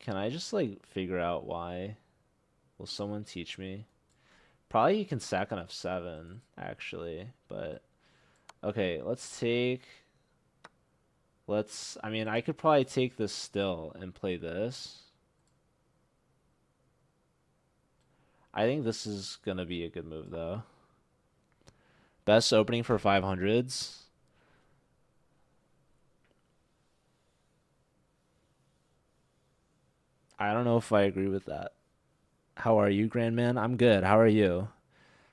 Speaker 1: Can I just like figure out why? Will someone teach me? Probably you can sack on f7, actually, but okay, let's take let's I mean I could probably take this still and play this. I think this is gonna be a good move though. Best opening for 500s. I don't know if I agree with that. How are you, Grandman? I'm good. How are you?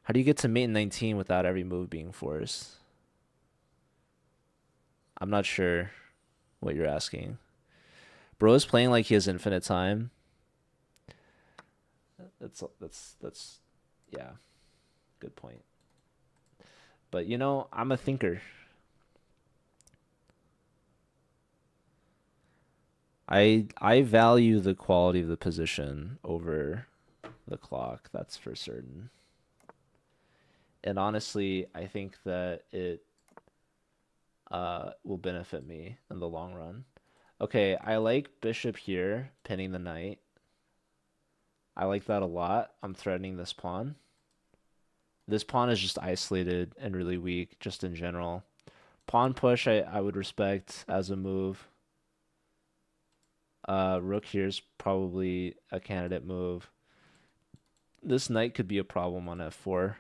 Speaker 1: How do you get to mate in 19 without every move being forced? I'm not sure what you're asking. Bro is playing like he has infinite time. That's yeah, good point. But you know, I'm a thinker. I value the quality of the position over the clock, that's for certain. And honestly, I think that it will benefit me in the long run. Okay, I like bishop here, pinning the knight. I like that a lot. I'm threatening this pawn. This pawn is just isolated and really weak, just in general. Pawn push, I would respect as a move. Rook here is probably a candidate move. This knight could be a problem on f4.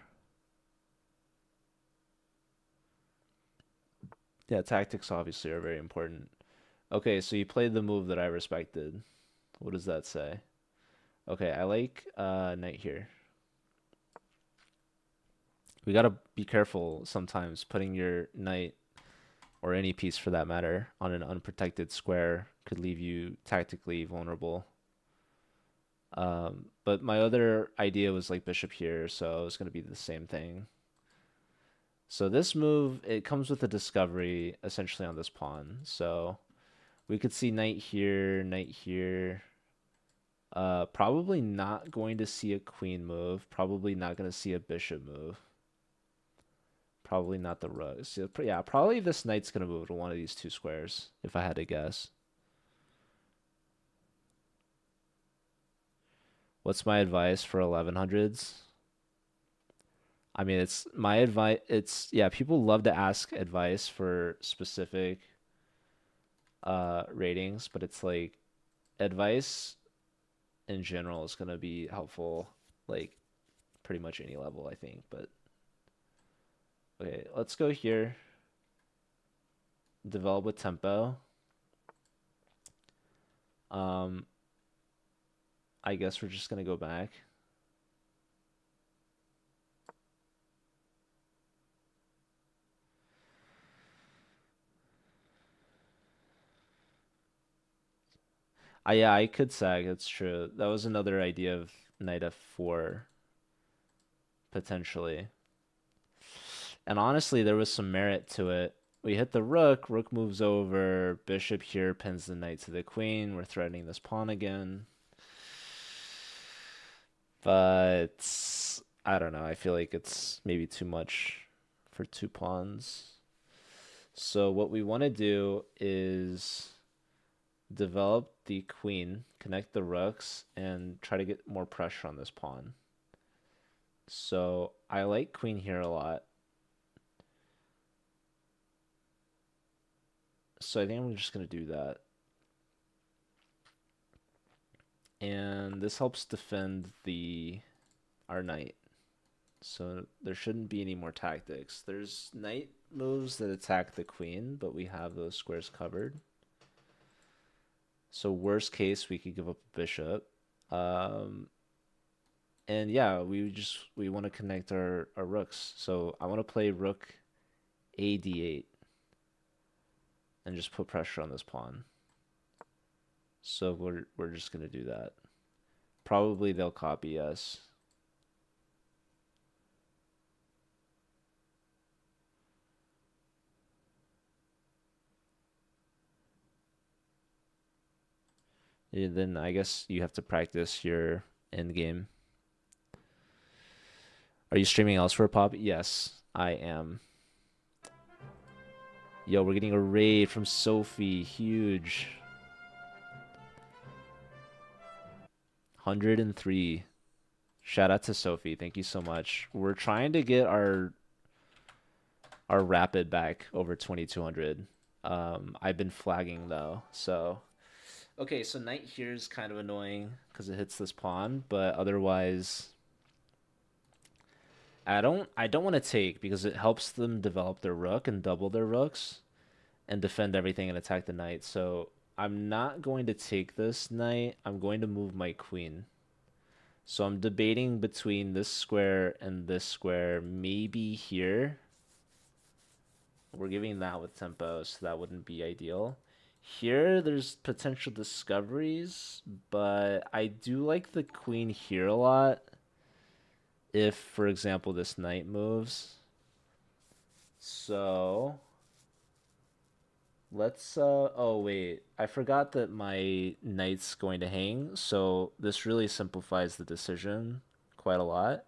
Speaker 1: Yeah, tactics obviously are very important. Okay, so you played the move that I respected. What does that say? Okay, I like knight here. We gotta be careful sometimes putting your knight, or any piece for that matter, on an unprotected square could leave you tactically vulnerable. But my other idea was like bishop here, so it's going to be the same thing. So this move, it comes with a discovery essentially on this pawn. So we could see knight here, knight here. Probably not going to see a queen move. Probably not going to see a bishop move. Probably not the rook. So, yeah, probably this knight's going to move to one of these two squares, if I had to guess. What's my advice for 1100s? I mean, it's my advice. Yeah, people love to ask advice for specific ratings, but it's like advice in general is going to be helpful, like pretty much any level, I think. But okay, let's go here. Develop with tempo. I guess we're just going to go back. Yeah, I could sag. That's true. That was another idea of knight f4 potentially. And honestly, there was some merit to it. We hit the rook, rook moves over, bishop here pins the knight to the queen. We're threatening this pawn again. But I don't know. I feel like it's maybe too much for two pawns. So what we want to do is develop the queen, connect the rooks, and try to get more pressure on this pawn. So I like queen here a lot. So I think I'm just going to do that. And this helps defend our knight. So there shouldn't be any more tactics. There's knight moves that attack the queen, but we have those squares covered. So worst case, we could give up a bishop. And yeah, we want to connect our rooks. So I want to play rook a d8 and just put pressure on this pawn. So we're just gonna do that. Probably they'll copy us. And then I guess you have to practice your end game. Are you streaming elsewhere, Pop? Yes, I am. Yo, we're getting a raid from Sophie. Huge. 103. Shout out to Sophie. Thank you so much. We're trying to get our rapid back over 2200. I've been flagging though. So okay, so knight here is kind of annoying because it hits this pawn, but otherwise I don't want to take because it helps them develop their rook and double their rooks and defend everything and attack the knight. So I'm not going to take this knight. I'm going to move my queen. So I'm debating between this square and this square, maybe here. We're giving that with tempo, so that wouldn't be ideal. Here, there's potential discoveries, but I do like the queen here a lot. If, for example, this knight moves. So let's oh wait, I forgot that my knight's going to hang, so this really simplifies the decision quite a lot.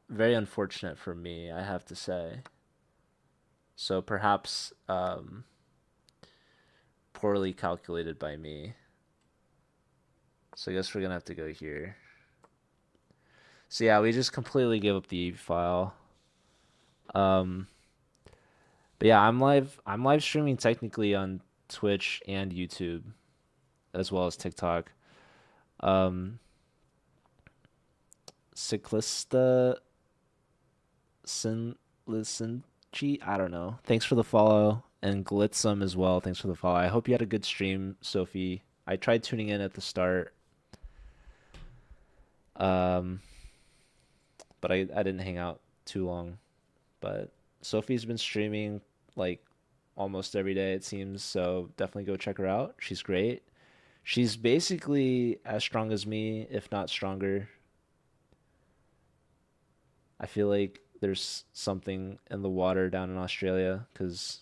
Speaker 1: Very unfortunate for me, I have to say. So perhaps poorly calculated by me. So I guess we're gonna have to go here. So yeah, we just completely give up the E file. But yeah, I'm live streaming technically on Twitch and YouTube, as well as TikTok. Ciclista Licenchi, I don't know. Thanks for the follow, and Glitzum as well. Thanks for the follow. I hope you had a good stream, Sophie. I tried tuning in at the start. But I didn't hang out too long. But Sophie's been streaming like almost every day, it seems, so definitely go check her out. She's great. She's basically as strong as me, if not stronger. I feel like there's something in the water down in Australia because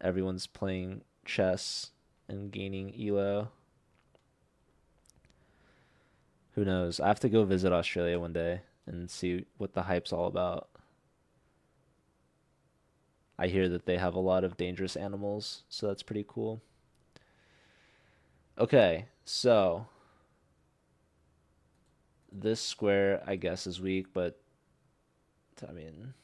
Speaker 1: everyone's playing chess and gaining elo. Who knows? I have to go visit Australia one day and see what the hype's all about. I hear that they have a lot of dangerous animals, so that's pretty cool. Okay, so this square, I guess, is weak, but I mean,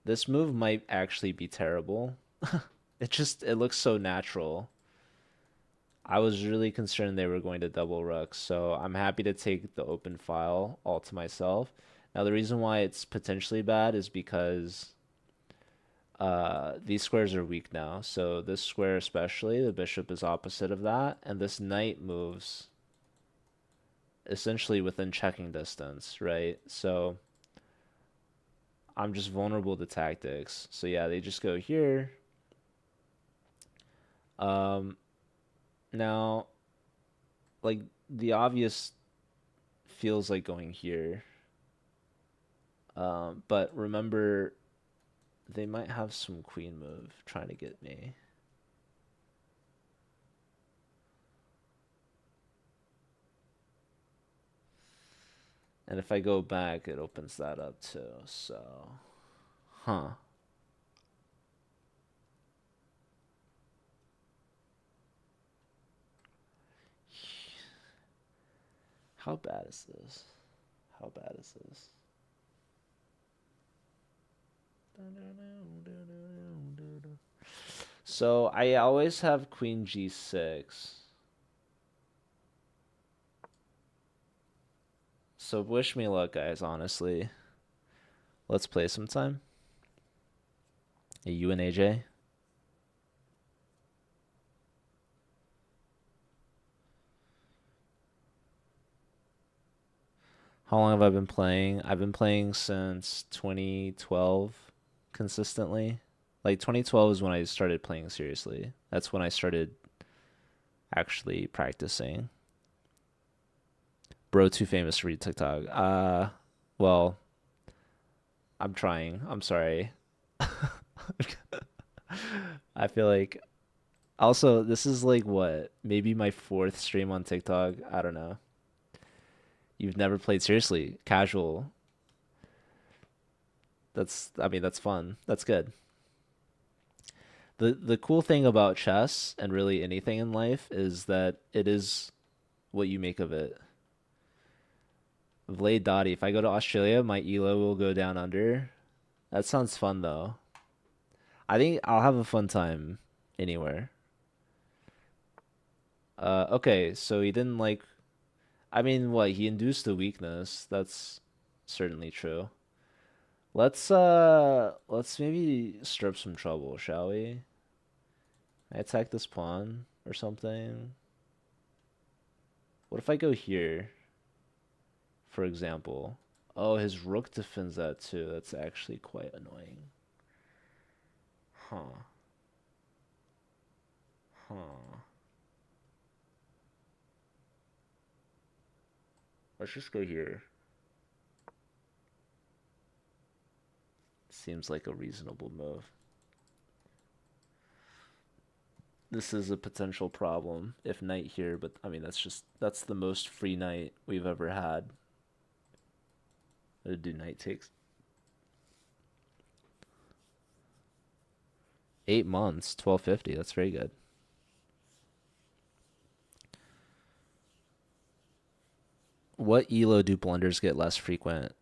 Speaker 1: this move might actually be terrible. It looks so natural. I was really concerned they were going to double ruck, so I'm happy to take the open file all to myself. Now, the reason why it's potentially bad is because these squares are weak now. So this square especially, the bishop is opposite of that, and this knight moves essentially within checking distance, right? So I'm just vulnerable to tactics. So yeah, they just go here. Um, Now, like the obvious feels like going here. But remember, they might have some queen move trying to get me. And if I go back, it opens that up too. So, huh. How bad is this? How bad is this? So I always have queen g6. So wish me luck, guys, honestly. Let's play sometime. You and AJ? How long have I been playing? I've been playing since 2012 consistently. Like 2012 is when I started playing seriously. That's when I started actually practicing. Bro, too famous to read TikTok. Well, I'm trying. I'm sorry. I feel like also this is like what, maybe my fourth stream on TikTok. I don't know. You've never played seriously, casual. I mean, that's fun. That's good. The cool thing about chess and really anything in life is that it is what you make of it. Vlade Dottie, if I go to Australia, my elo will go down under. That sounds fun though. I think I'll have a fun time anywhere. Okay, so he didn't like. I mean, what? He induced a weakness. That's certainly true. Let's maybe stir up some trouble, shall we? I attack this pawn or something. What if I go here, for example? Oh, his rook defends that too. That's actually quite annoying. Huh. Huh. Let's just go here. Seems like a reasonable move. This is a potential problem if knight here, but I mean that's the most free knight we've ever had. Do knight takes 8 months, 1250. That's very good. What elo do blunders get less frequent?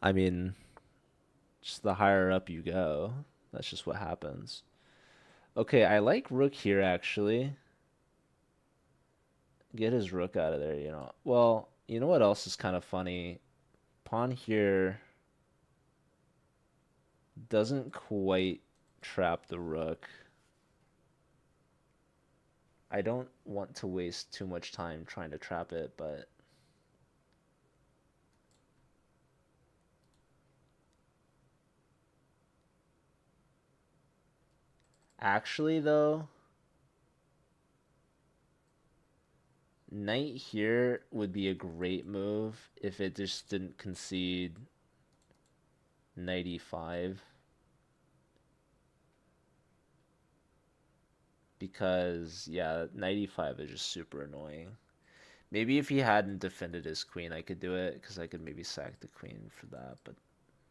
Speaker 1: I mean, just the higher up you go, that's just what happens. Okay, I like rook here actually. Get his rook out of there, you know. Well, you know what else is kind of funny? Pawn here doesn't quite trap the rook. I don't want to waste too much time trying to trap it, but Actually, though, knight here would be a great move if it just didn't concede knight e5. Because, yeah, knight e5 is just super annoying. Maybe if he hadn't defended his queen, I could do it, because I could maybe sack the queen for that, but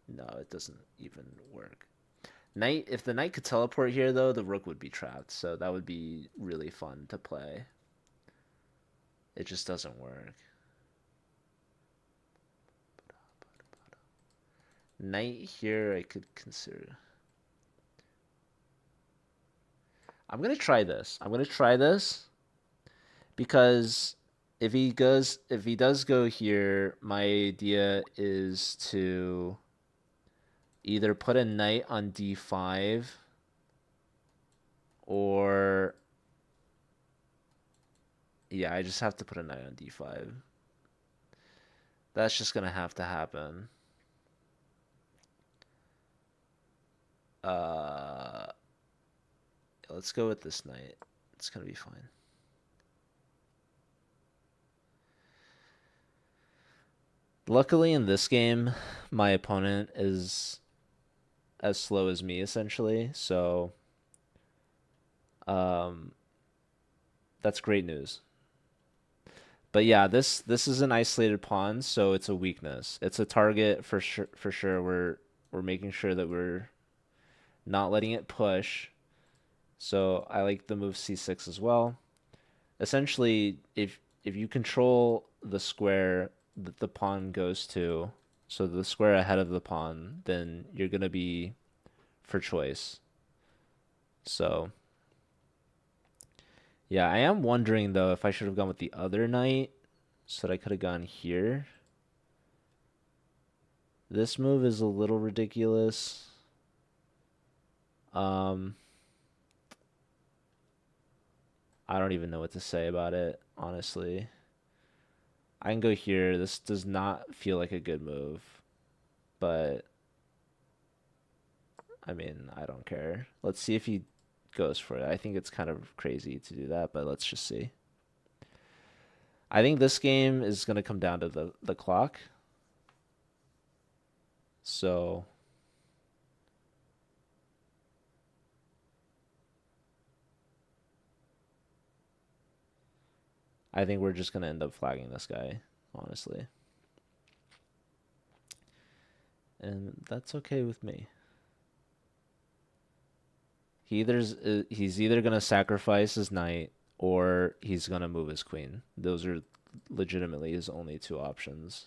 Speaker 1: no, it doesn't even work. Knight, if the knight could teleport here, though, the rook would be trapped, so that would be really fun to play. It just doesn't work. Knight here, I could consider. I'm gonna try this. I'm gonna try this because if he does go here, my idea is to either put a knight on d5 or yeah, I just have to put a knight on d5. That's just gonna have to happen. Let's go with this knight. It's gonna be fine. Luckily in this game, my opponent is as slow as me essentially, so that's great news. But yeah, this is an isolated pawn, so it's a weakness. It's a target for sure. For sure, we're making sure that we're not letting it push. So I like the move c6 as well. Essentially, if you control the square that the pawn goes to, so the square ahead of the pawn, then you're gonna be for choice. So yeah, I am wondering though if I should have gone with the other knight, so that I could have gone here. This move is a little ridiculous. I don't even know what to say about it, honestly. I can go here. This does not feel like a good move, but I mean, I don't care. Let's see if he goes for it. I think it's kind of crazy to do that, but let's just see. I think this game is going to come down to the clock. So I think we're just going to end up flagging this guy, honestly. And that's okay with me. He's either going to sacrifice his knight or he's going to move his queen. Those are legitimately his only two options.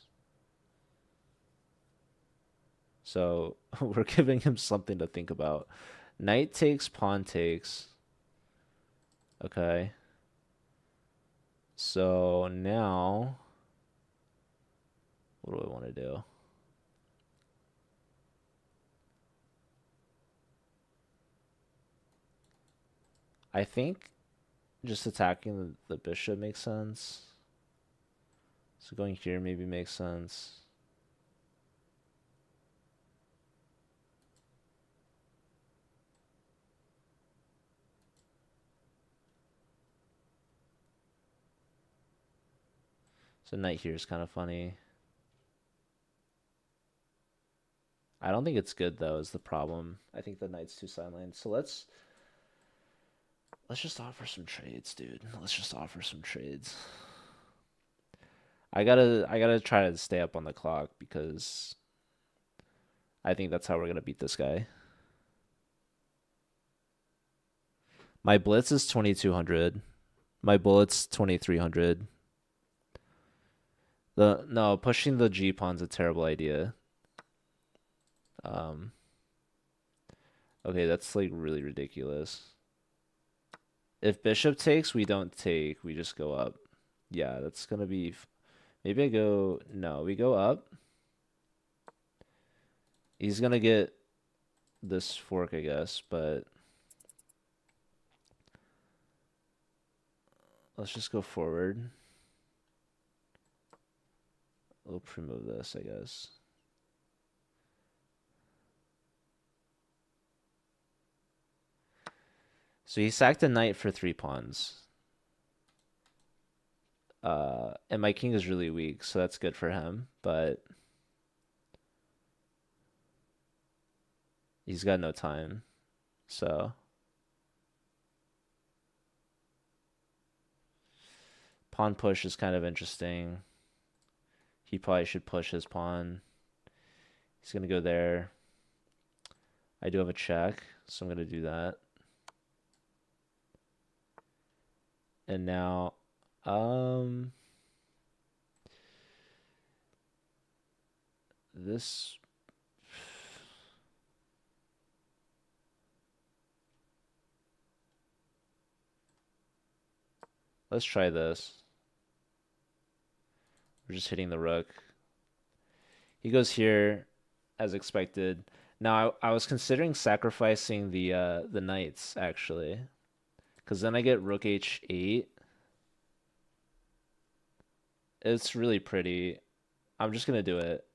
Speaker 1: So we're giving him something to think about. Knight takes, pawn takes. Okay. So now, what do I want to do? I think just attacking the bishop makes sense. So going here maybe makes sense. So knight here is kind of funny. I don't think it's good though, is the problem. I think the knight's too sidelined. So let's just offer some trades, dude. Let's just offer some trades. I gotta try to stay up on the clock because I think that's how we're gonna beat this guy. My blitz is 2200. My bullet's 2300. No, pushing the G pawn's a terrible idea. Okay, that's like really ridiculous. If bishop takes, we don't take. We just go up. Yeah, that's gonna be. Maybe I go. No, we go up. He's gonna get this fork, I guess, but let's just go forward. We'll pre-move this, I guess. So he sacked a knight for 3 pawns. And my king is really weak, so that's good for him, but he's got no time. So pawn push is kind of interesting. He probably should push his pawn. He's gonna go there. I do have a check, so I'm gonna do that. And now, this. Let's try this. We're just hitting the rook. He goes here, as expected. Now I was considering sacrificing the knights actually, because then I get rook h8. It's really pretty. I'm just gonna do it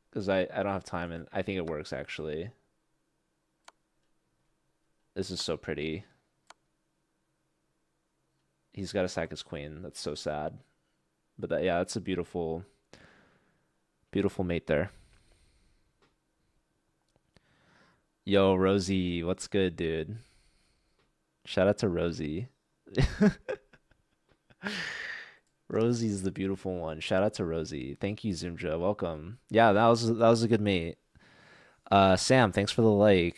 Speaker 1: because I don't have time and I think it works actually. This is so pretty. He's got to sack his queen. That's so sad. But that, yeah, that's a beautiful, beautiful mate there. Yo, Rosie, what's good, dude? Shout out to Rosie. Rosie's the beautiful one. Shout out to Rosie. Thank you, Zoomja. Welcome. Yeah, that was a good mate. Sam, thanks for the like.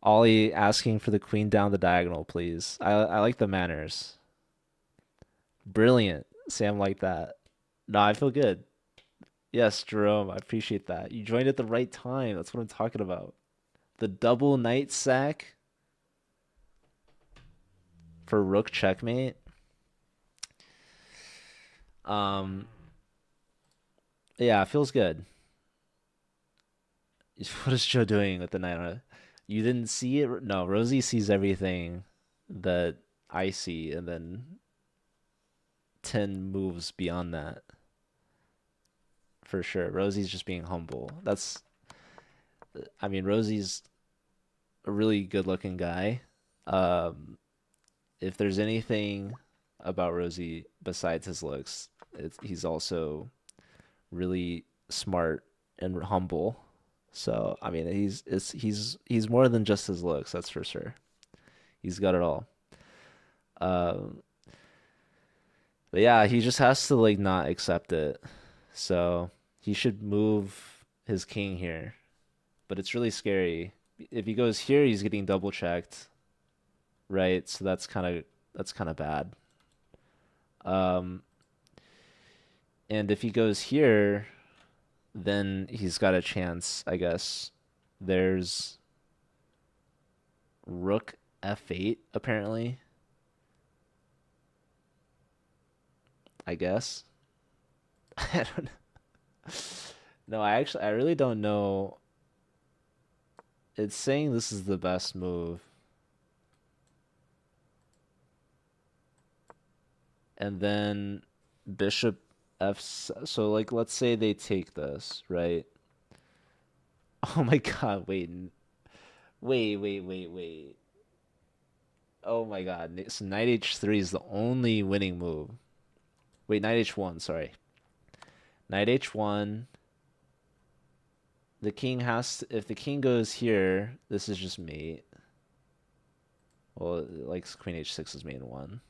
Speaker 1: Ollie asking for the queen down the diagonal, please. I like the manners. Brilliant. Sam like that. No, I feel good. Yes, Jerome, I appreciate that. You joined at the right time. That's what I'm talking about. The double knight sack for rook checkmate. Um, yeah, it feels good. What is Joe doing with the knight on it? You didn't see it? No, Rosie sees everything that I see, and then 10 moves beyond that. For sure. Rosie's just being humble. I mean, Rosie's a really good looking guy. Um, if there's anything about Rosie besides his looks, he's also really smart and humble. So, I mean, he's more than just his looks, that's for sure. He's got it all. Um, but yeah, he just has to like not accept it. So, he should move his king here. But it's really scary. If he goes here, he's getting double checked, right? So that's kind of bad. Um, and if he goes here, then he's got a chance, I guess. There's rook f8 apparently, I guess. I don't know. No, I really don't know. It's saying this is the best move. And then bishop f, so like let's say they take this, right? Oh my God, wait. Oh my God. So knight h3 is the only winning move. Wait, knight h1, sorry. Knight h1. The king has to, if the king goes here, this is just mate. Well, like queen h6 is main one.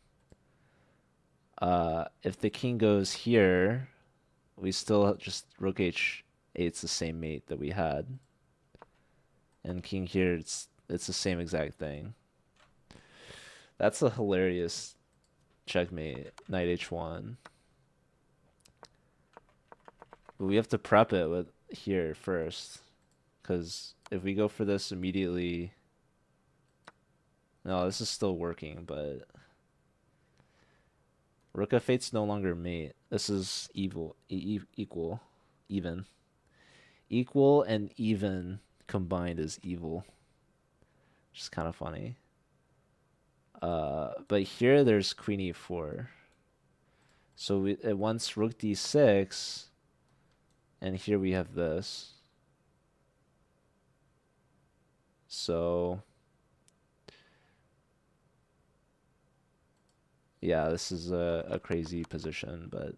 Speaker 1: If the king goes here, we still just rook h8's the same mate that we had. And king here, it's the same exact thing. That's a hilarious checkmate, knight h1. But we have to prep it with here first, because if we go for this immediately, no, this is still working, but rook f8's no longer mate. This is equal, even. Equal and even combined is evil, which is kind of funny. But here there's queen e4. So it wants rook d6, and here we have this. So Yeah, this is a crazy position, but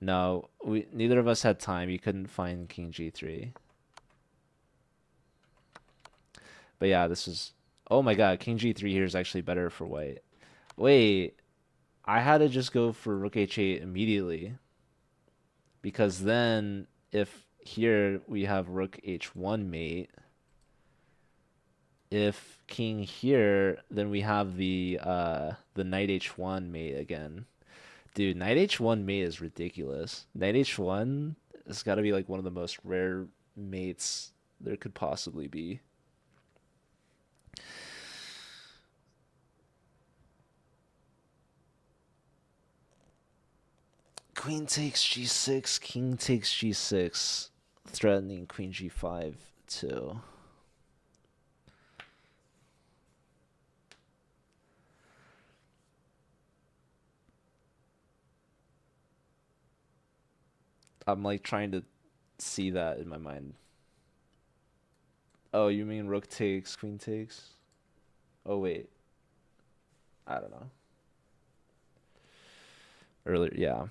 Speaker 1: no, we neither of us had time. You couldn't find king g3. But yeah, this is. Oh my god, king g3 here is actually better for white. Wait, I had to just go for rook h8 immediately because then if here we have rook h1 mate, if king here, then we have the knight h1 mate again. Dude, knight h1 mate is ridiculous. Knight h1 has got to be like one of the most rare mates there could possibly be. Queen takes g6, king takes g6, threatening queen g5 too. I'm like trying to see that in my mind. Oh, you mean rook takes, queen takes? Oh wait, I don't know. Earlier, yeah.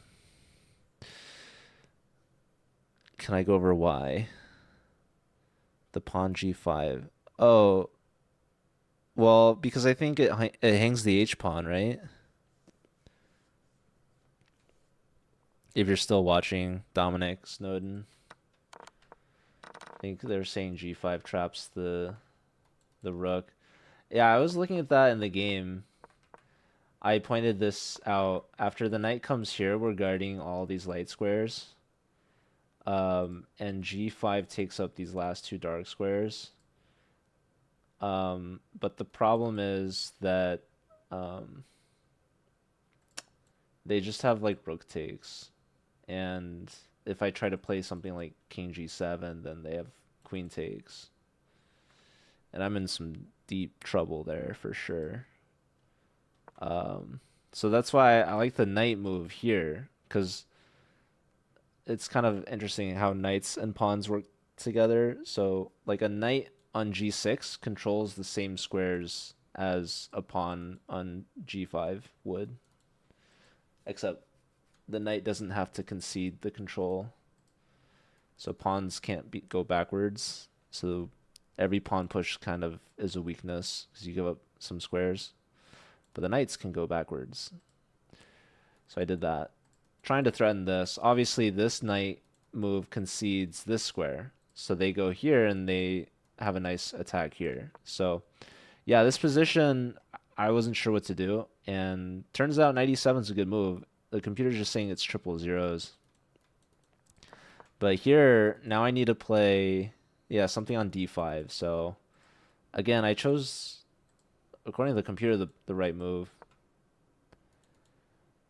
Speaker 1: Can I go over why? The pawn g5. Oh, well, because I think it hangs the h pawn, right? If you're still watching Dominic Snowden, I think they're saying g5 traps the rook. Yeah, I was looking at that in the game. I pointed this out. After the knight comes here, we're guarding all these light squares. And g5 takes up these last two dark squares. But the problem is that they just have like rook takes. And if I try to play something like king g7, then they have queen takes. And I'm in some deep trouble there for sure. So that's why I like the knight move here, because it's kind of interesting how knights and pawns work together. So like a knight on g6 controls the same squares as a pawn on g5 would, except the knight doesn't have to concede the control. So pawns can't go backwards. So every pawn push kind of is a weakness because you give up some squares. But the knights can go backwards. So I did that. Trying to threaten this. Obviously, this knight move concedes this square. So they go here and they have a nice attack here. So yeah, this position, I wasn't sure what to do. And turns out 97 is a good move. The computer's just saying it's triple zeros. But here, now I need to play, yeah, something on d5. So again, I chose, according to the computer, the right move.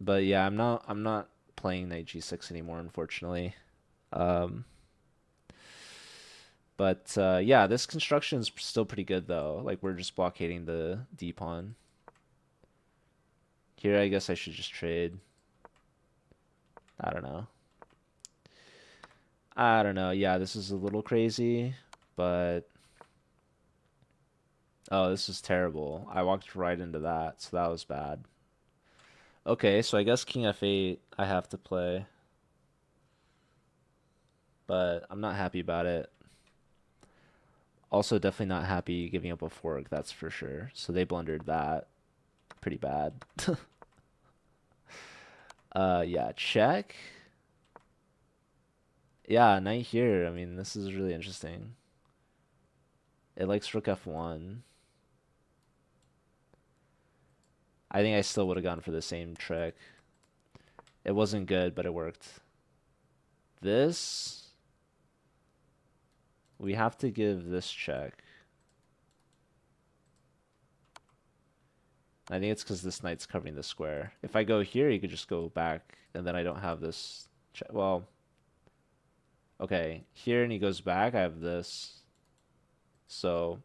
Speaker 1: But yeah, I'm not playing knight g6 anymore, unfortunately. Um, but yeah, this construction is still pretty good though. Like we're just blockading the d pawn. Here, I guess I should just trade. I don't know. I don't know. Yeah, this is a little crazy, but oh, this is terrible. I walked right into that, so that was bad. Okay, so I guess king f8 I have to play, but I'm not happy about it. Also, definitely not happy giving up a fork, that's for sure. So they blundered that pretty bad. Yeah, check. Yeah, knight here. I mean, this is really interesting. It likes rook f1. I think I still would have gone for the same trick. It wasn't good, but it worked. This, we have to give this check. I think it's because this knight's covering the square. If I go here, you could just go back, and then I don't have this check. Well, okay, here and he goes back, I have this. So,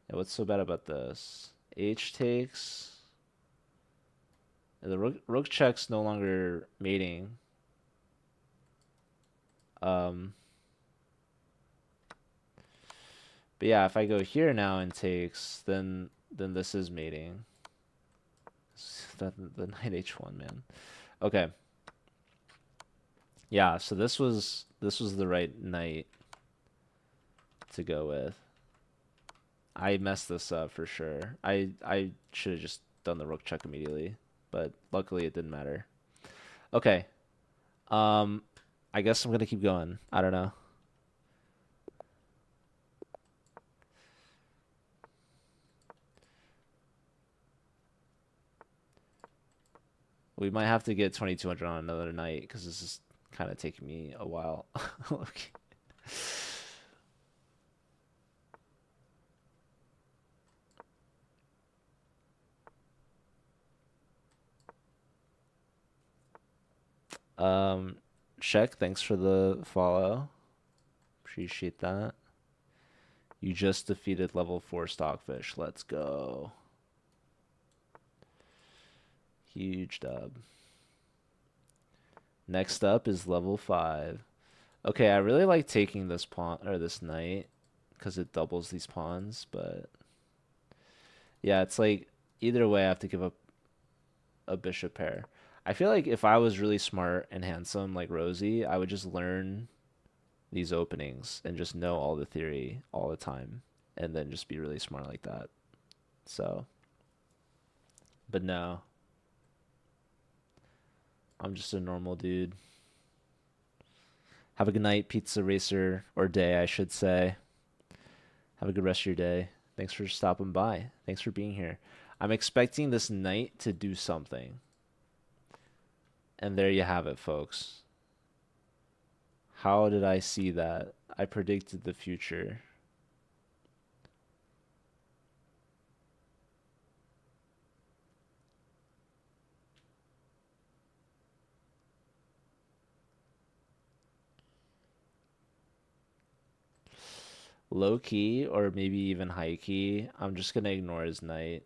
Speaker 1: yeah, what's so bad about this? H takes. And the rook check's no longer mating. But yeah, if I go here now and takes, then then this is mating. The knight h1, man. Okay. Yeah, so this was the right knight to go with. I messed this up for sure. I should have just done the rook check immediately, but luckily it didn't matter. Okay. Um, I guess I'm gonna keep going. I don't know. We might have to get 2200 on another night because this is kind of taking me a while. Okay. Um, Shek, thanks for the follow. Appreciate that. You just defeated level 4 Stockfish. Let's go. Huge dub. Next up is level 5. Okay, I really like taking this pawn or this knight because it doubles these pawns, but yeah, it's like either way I have to give up a bishop pair. I feel like if I was really smart and handsome like Rosie, I would just learn these openings and just know all the theory all the time and then just be really smart like that. So, but no. I'm just a normal dude. Have a good night, Pizza Racer, or day, I should say. Have a good rest of your day. Thanks for stopping by. Thanks for being here. I'm expecting this knight to do something. And there you have it, folks. How did I see that? I predicted the future. Low key, or maybe even high key, I'm just gonna ignore his knight.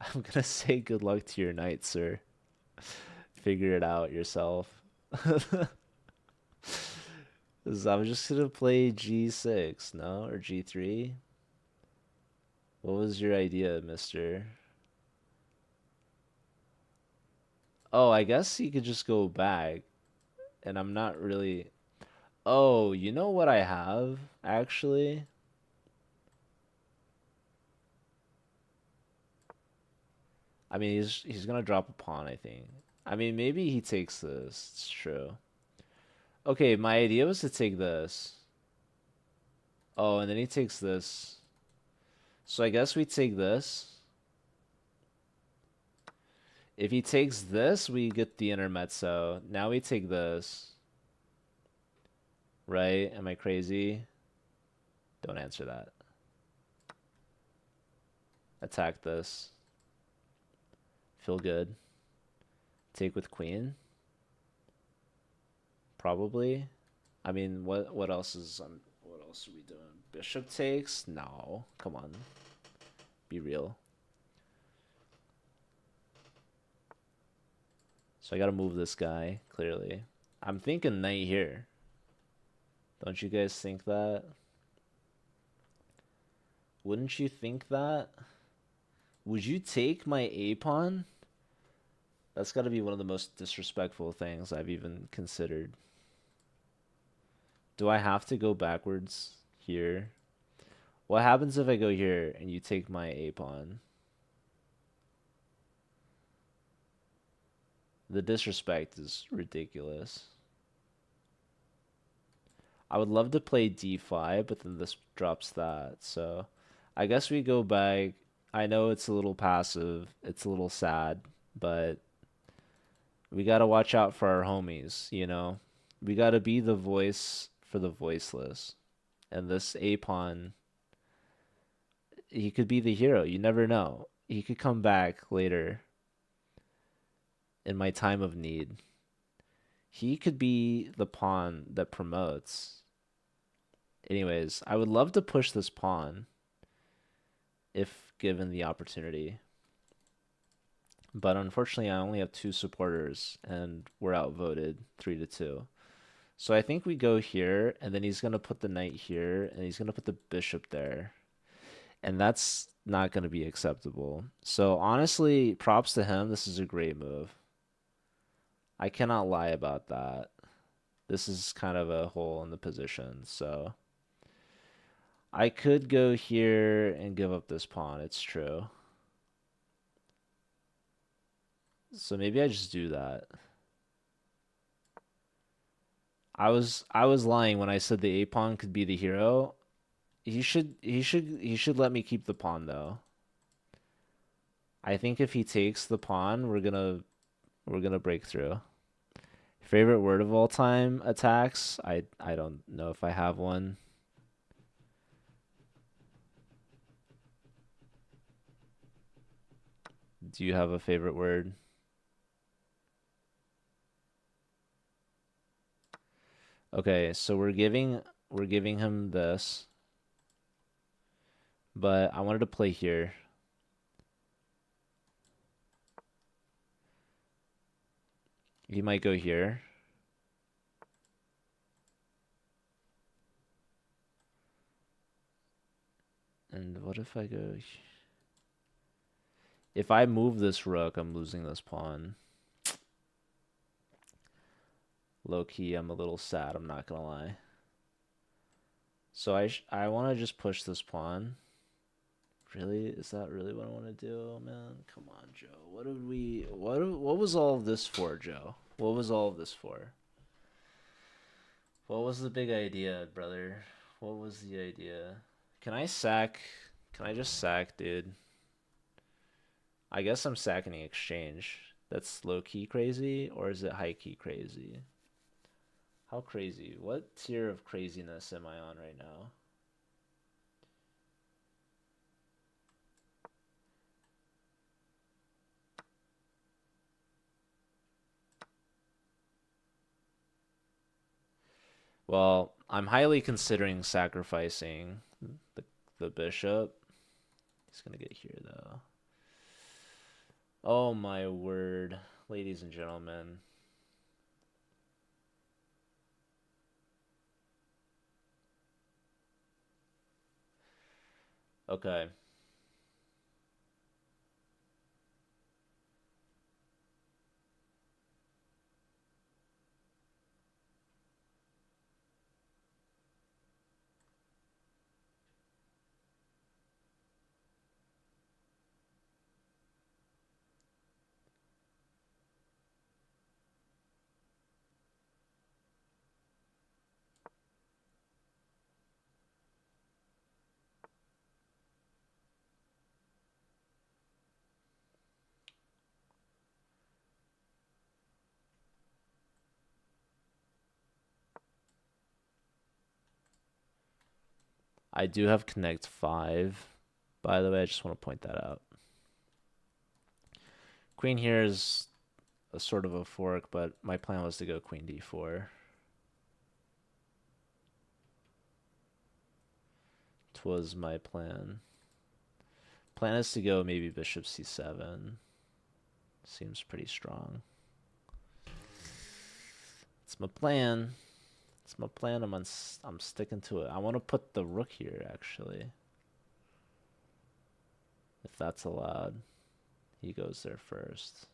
Speaker 1: I'm gonna say good luck to your knight, sir. Figure it out yourself. I'm just gonna play G6, no? Or G3? What was your idea, mister? Oh, I guess he could just go back. And I'm not really... Oh, you know what I have, actually? I mean, he's gonna drop a pawn, I think. I mean, maybe he takes this. It's true. Okay, my idea was to take this. Oh, and then he takes this. So I guess we take this. If he takes this, we get the intermezzo. Now we take this. Right? Am I crazy? Don't answer that. Attack this. Feel good. Take with queen. Probably. I mean, what else is what else are we doing? Bishop takes? No. Come on. Be real. So I gotta move this guy, clearly. I'm thinking knight here. Don't you guys think that? Wouldn't you think that? Would you take my A pawn? That's gotta be one of the most disrespectful things I've even considered. Do I have to go backwards here? What happens if I go here and you take my A pawn? The disrespect is ridiculous. I would love to play d5, but then this drops that. So I guess we go back. I know it's a little passive. It's a little sad, but we got to watch out for our homies, you know? We got to be the voice for the voiceless. And this A pawn, he could be the hero. You never know. He could come back later in my time of need. He could be the pawn that promotes. Anyways, I would love to push this pawn if given the opportunity. But unfortunately, I only have 2 supporters, and we're outvoted 3-2. So I think we go here, and then he's going to put the knight here, and he's going to put the bishop there. And that's not going to be acceptable. So honestly, props to him. This is a great move. I cannot lie about that. This is kind of a hole in the position. So I could go here and give up this pawn. It's true. So maybe I just do that. I was lying when I said the a pawn could be the hero. He should let me keep the pawn though. I think if he takes the pawn, we're gonna break through. Favorite word of all time attacks? I don't know if I have one. Do you have a favorite word? Okay, so we're giving him this, but I wanted to play here. He might go here. And what if I go? If I move this rook, I'm losing this pawn. Low key, I'm a little sad, I'm not gonna lie. So I want to just push this pawn. Really? Is that really what I want to do, man? Come on, Joe. What was all of this for, Joe? What was all of this for? What was the big idea, brother? What was the idea? Can I sack? Can I just sack, dude? I guess I'm sacking the exchange. That's low key crazy, or is it high key crazy? How crazy? What tier of craziness am I on right now? Well, I'm highly considering sacrificing the the bishop. He's gonna get here though. Oh my word, ladies and gentlemen. Okay. I do have connect 5. By the way, I just want to point that out. Queen here is a sort of a fork, but my plan was to go queen d4. Twas my plan. Plan is to go maybe bishop c7. Seems pretty strong. It's my plan. It's my plan. I'm sticking to it. I want to put the rook here actually. If that's allowed. He goes there first.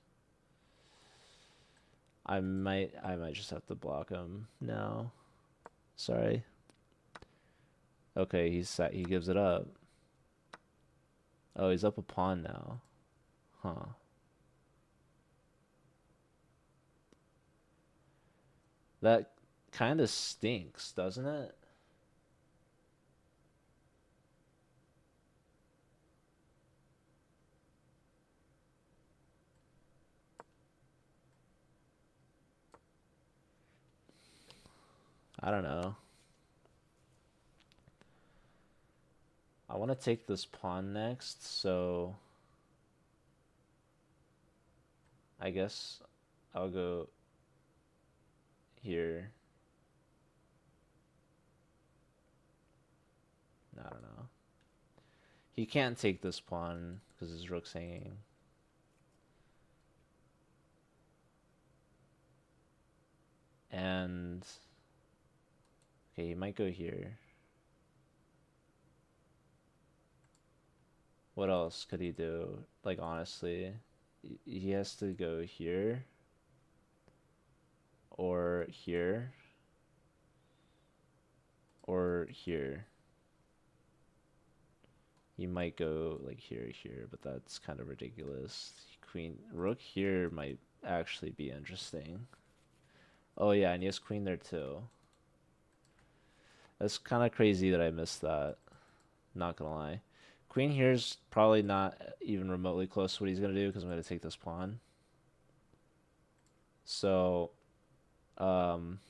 Speaker 1: I might just have to block him now. Sorry. Okay, he gives it up. Oh, he's up a pawn now. Huh. That kind of stinks, doesn't it? I don't know. I want to take this pawn next, so I guess I'll go here. I don't know. He can't take this pawn because his rook's hanging. And okay, he might go here. What else could he do? Like, honestly, he has to go here or here or here. He might go like here, but that's kind of ridiculous. Queen, rook here might actually be interesting. Oh yeah, and he has queen there too. That's kind of crazy that I missed that. Not gonna lie. Queen here's probably not even remotely close to what he's gonna do because I'm gonna take this pawn. So, um,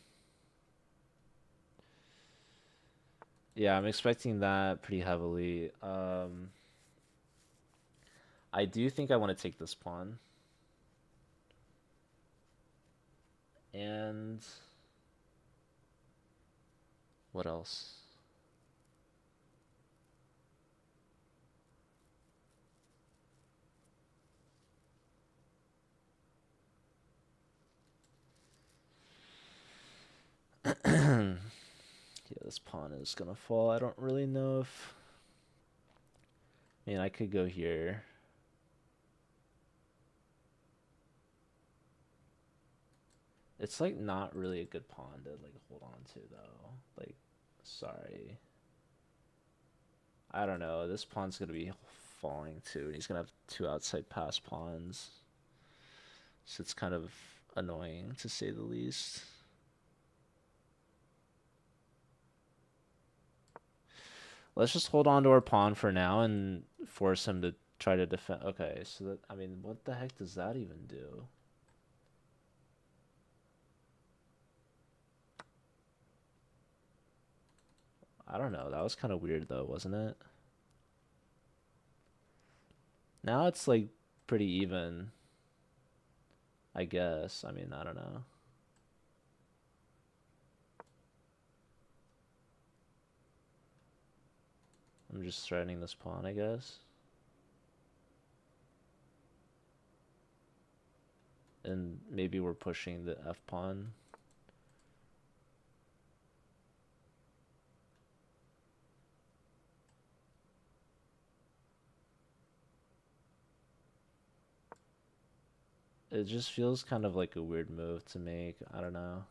Speaker 1: yeah, I'm expecting that pretty heavily. I do think I want to take this pawn. And what else? Yeah, this pawn is gonna fall. I don't really know if... I mean, I could go here. It's like not really a good pawn to like hold on to though. Like, sorry. I don't know. This pawn's gonna be falling too, and he's gonna have two outside pass pawns. So it's kind of annoying to say the least. Let's just hold on to our pawn for now and force him to try to defend. Okay, so that, I mean, what the heck does that even do? I don't know. That was kind of weird though, wasn't it? Now it's like pretty even, I guess. I mean, I don't know. I'm just threatening this pawn, I guess. And maybe we're pushing the F pawn. It just feels kind of like a weird move to make. I don't know.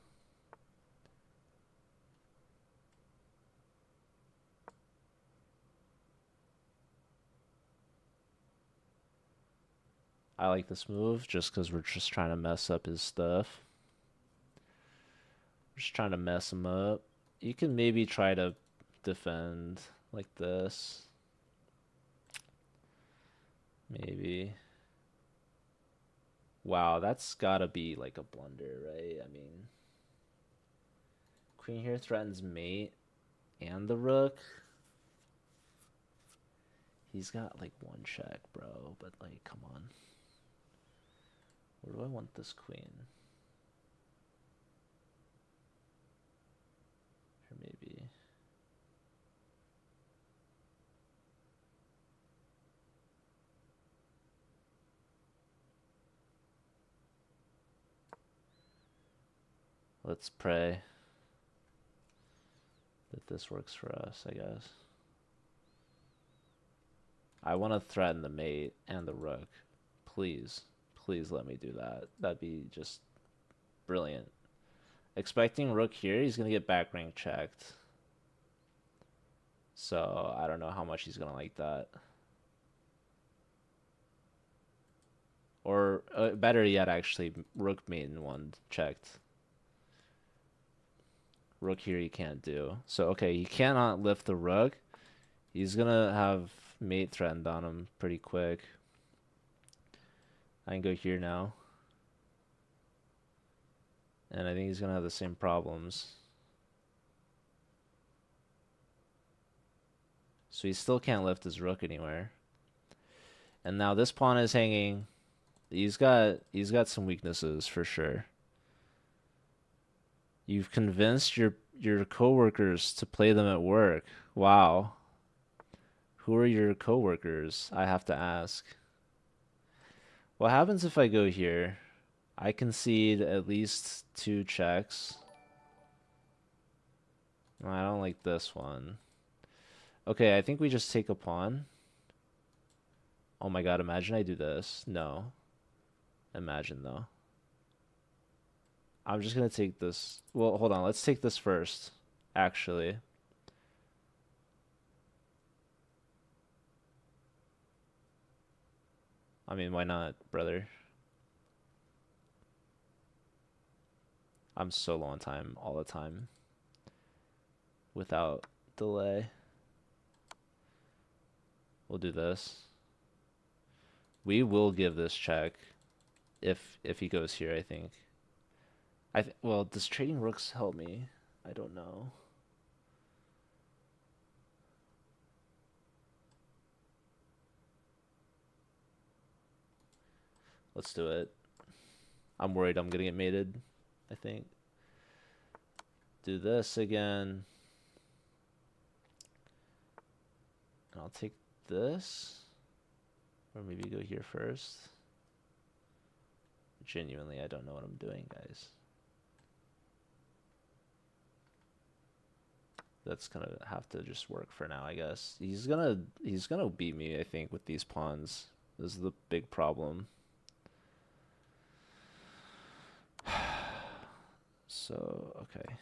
Speaker 1: I like this move just because we're just trying to mess up his stuff. We're just trying to mess him up. You can maybe try to defend like this. Maybe. Wow, that's gotta be like a blunder, right? I mean, queen here threatens mate and the rook. He's got like one check, bro, but like, come on. Where do I want this queen? Or maybe. Let's pray that this works for us, I guess. I want to threaten the mate and the rook. Please, please let me do that. That'd be just brilliant. Expecting rook here, he's going to get back rank checked. So I don't know how much he's going to like that. Or better yet, actually, rook mate in one checked. Rook here he can't do. So, okay, he cannot lift the rook. He's going to have mate threatened on him pretty quick. I can go here now. And I think he's going to have the same problems. So he still can't lift his rook anywhere. And now this pawn is hanging. He's got some weaknesses for sure. You've convinced your coworkers to play them at work. Wow. Who are your coworkers? I have to ask. What happens if I go here? I concede at least 2 checks. I don't like this one. Okay, I think we just take a pawn. Oh my god, imagine I do this. No. Imagine though. I'm just gonna take this. Well, hold on. Let's take this first, actually. I mean, why not, brother? I'm so low on time all the time without delay. We'll do this. We will give this check if he goes here, I think. Well, does trading rooks help me? I don't know. Let's do it. I'm worried I'm gonna get mated, I think. Do this again. And I'll take this. Or maybe go here first. Genuinely, I don't know what I'm doing, guys. That's gonna have to just work for now, I guess. He's gonna beat me, I think, with these pawns. This is the big problem. So, okay.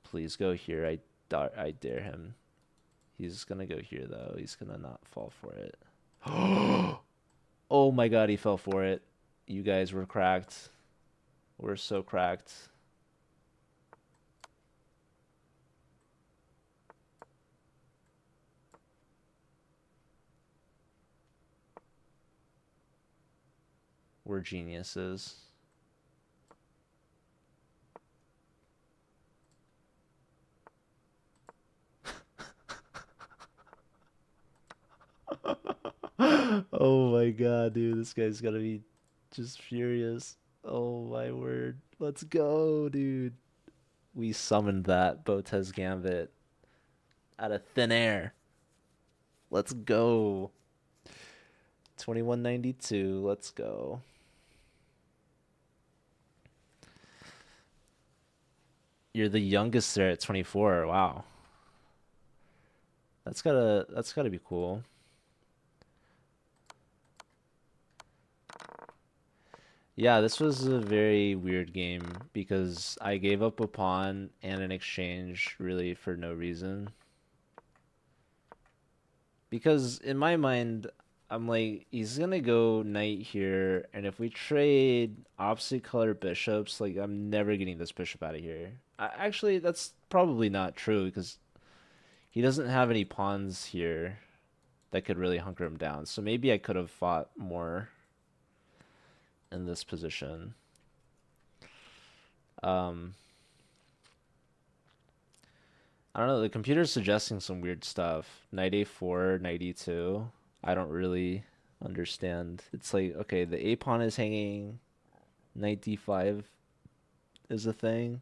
Speaker 1: Please go here. I dare him. He's gonna go here though. He's gonna not fall for it. Oh my god, he fell for it. You guys were cracked. We're so cracked. We're geniuses. Oh my god, dude. This guy's gonna be just furious. Oh my word. Let's go, dude. We summoned that Botez Gambit out of thin air. Let's go. 2192. Let's go. You're the youngest there at 24. Wow. That's gotta be cool. Yeah, this was a very weird game because I gave up a pawn and an exchange really for no reason. Because in my mind, I'm like, he's gonna go knight here, and if we trade opposite color bishops, like I'm never getting this bishop out of here. Actually, that's probably not true because he doesn't have any pawns here that could really hunker him down. So maybe I could have fought more in this position. I don't know, the computer's suggesting some weird stuff. Knight a4, knight e2. I don't really understand. It's like, okay, the a pawn is hanging, knight d5 is a thing.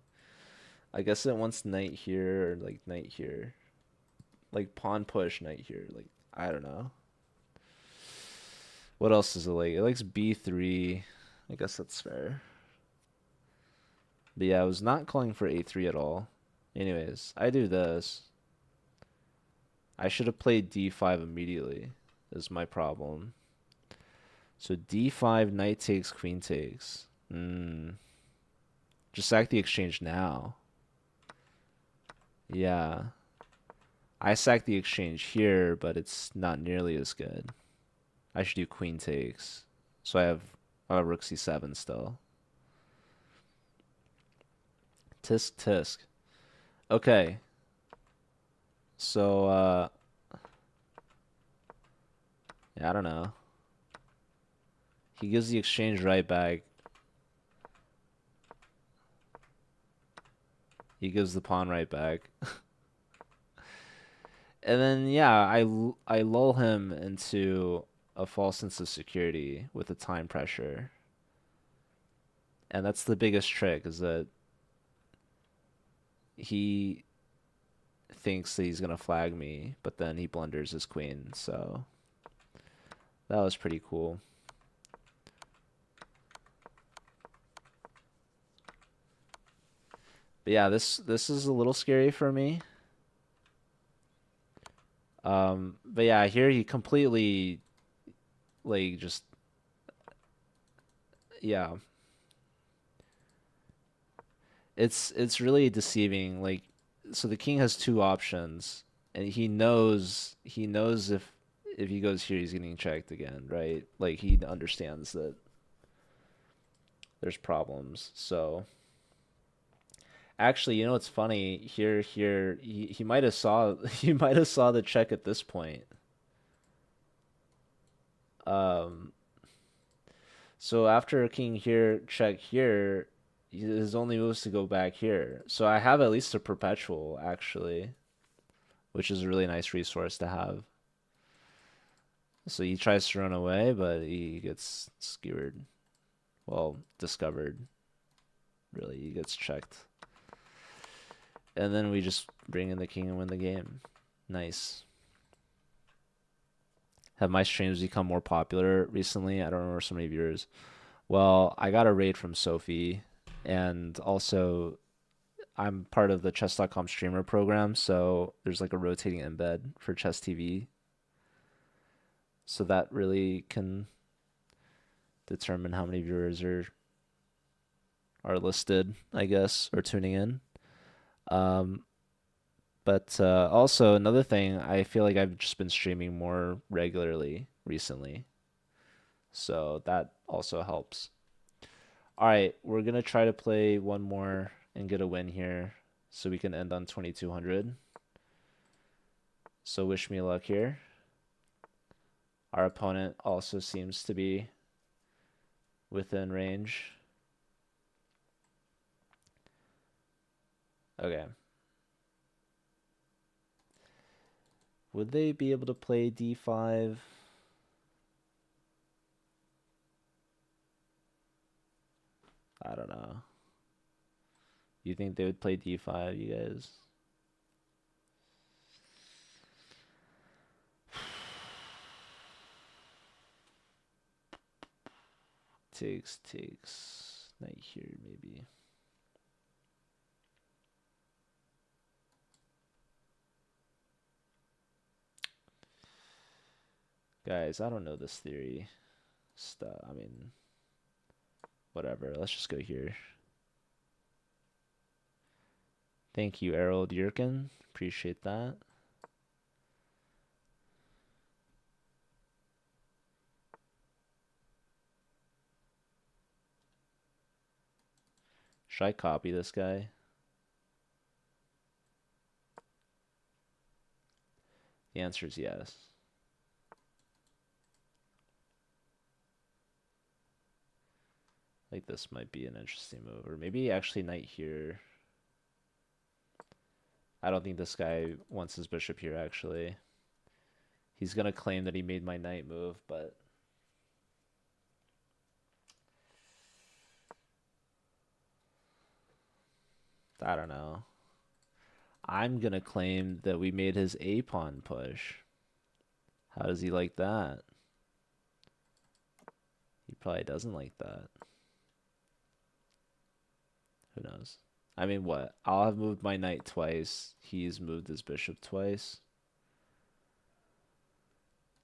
Speaker 1: I guess it wants knight here or like knight here. Like pawn push knight here. Like, I don't know. What else is it like? It likes b3. I guess that's fair. But yeah, I was not calling for a3 at all. Anyways, I do this. I should have played d5 immediately, is my problem. So d5, knight takes, queen takes. Just sack the exchange now. Yeah. I sack the exchange here, but it's not nearly as good. I should do queen takes. So I have rook c7 still. Tisk tisk. Okay. So, yeah, I don't know. He gives the exchange right back. He gives the pawn right back. And then, yeah, I lull him into a false sense of security with the time pressure. And that's the biggest trick, is that he thinks that he's going to flag me, but then he blunders his queen, so that was pretty cool. But yeah, this is a little scary for me. But yeah, here he completely like just yeah. It's really deceiving. Like, so the king has two options, and he knows if he goes here, he's getting checked again, right? Like he understands that there's problems. So actually, you know what's funny? Here he might have saw he might have saw the check at this point. Um, so after king here, check here, his only moves to go back here. So I have at least a perpetual actually, which is a really nice resource to have. So he tries to run away, but he gets skewered. Well, discovered. Really, he gets checked. And then we just bring in the king and win the game. Nice. Have my streams become more popular recently? I don't remember so many viewers. Well, I got a raid from Sophie, and also I'm part of the chess.com streamer program, so there's like a rotating embed for Chess TV. So that really can determine how many viewers are listed, I guess, or tuning in. Um, but also another thing, I feel like I've just been streaming more regularly recently, so that also helps. All right, we're gonna try to play one more and get a win here, so we can end on 2200. So wish me luck here. Our opponent also seems to be within range. Okay. Would they be able to play d5? I don't know. You think they would play d5, you guys? Takes. Knight here, maybe. Guys, I don't know this theory stuff. I mean, whatever. Let's just go here. Thank you, Errol Dierken. Appreciate that. Should I copy this guy? The answer is yes. Like this might be an interesting move. Or maybe actually knight here. I don't think this guy wants his bishop here, actually. He's going to claim that he made my knight move, but I don't know. I'm going to claim that we made his a-pawn push. How does he like that? He probably doesn't like that. Who knows? I mean, what? I'll have moved my knight twice. He's moved his bishop twice.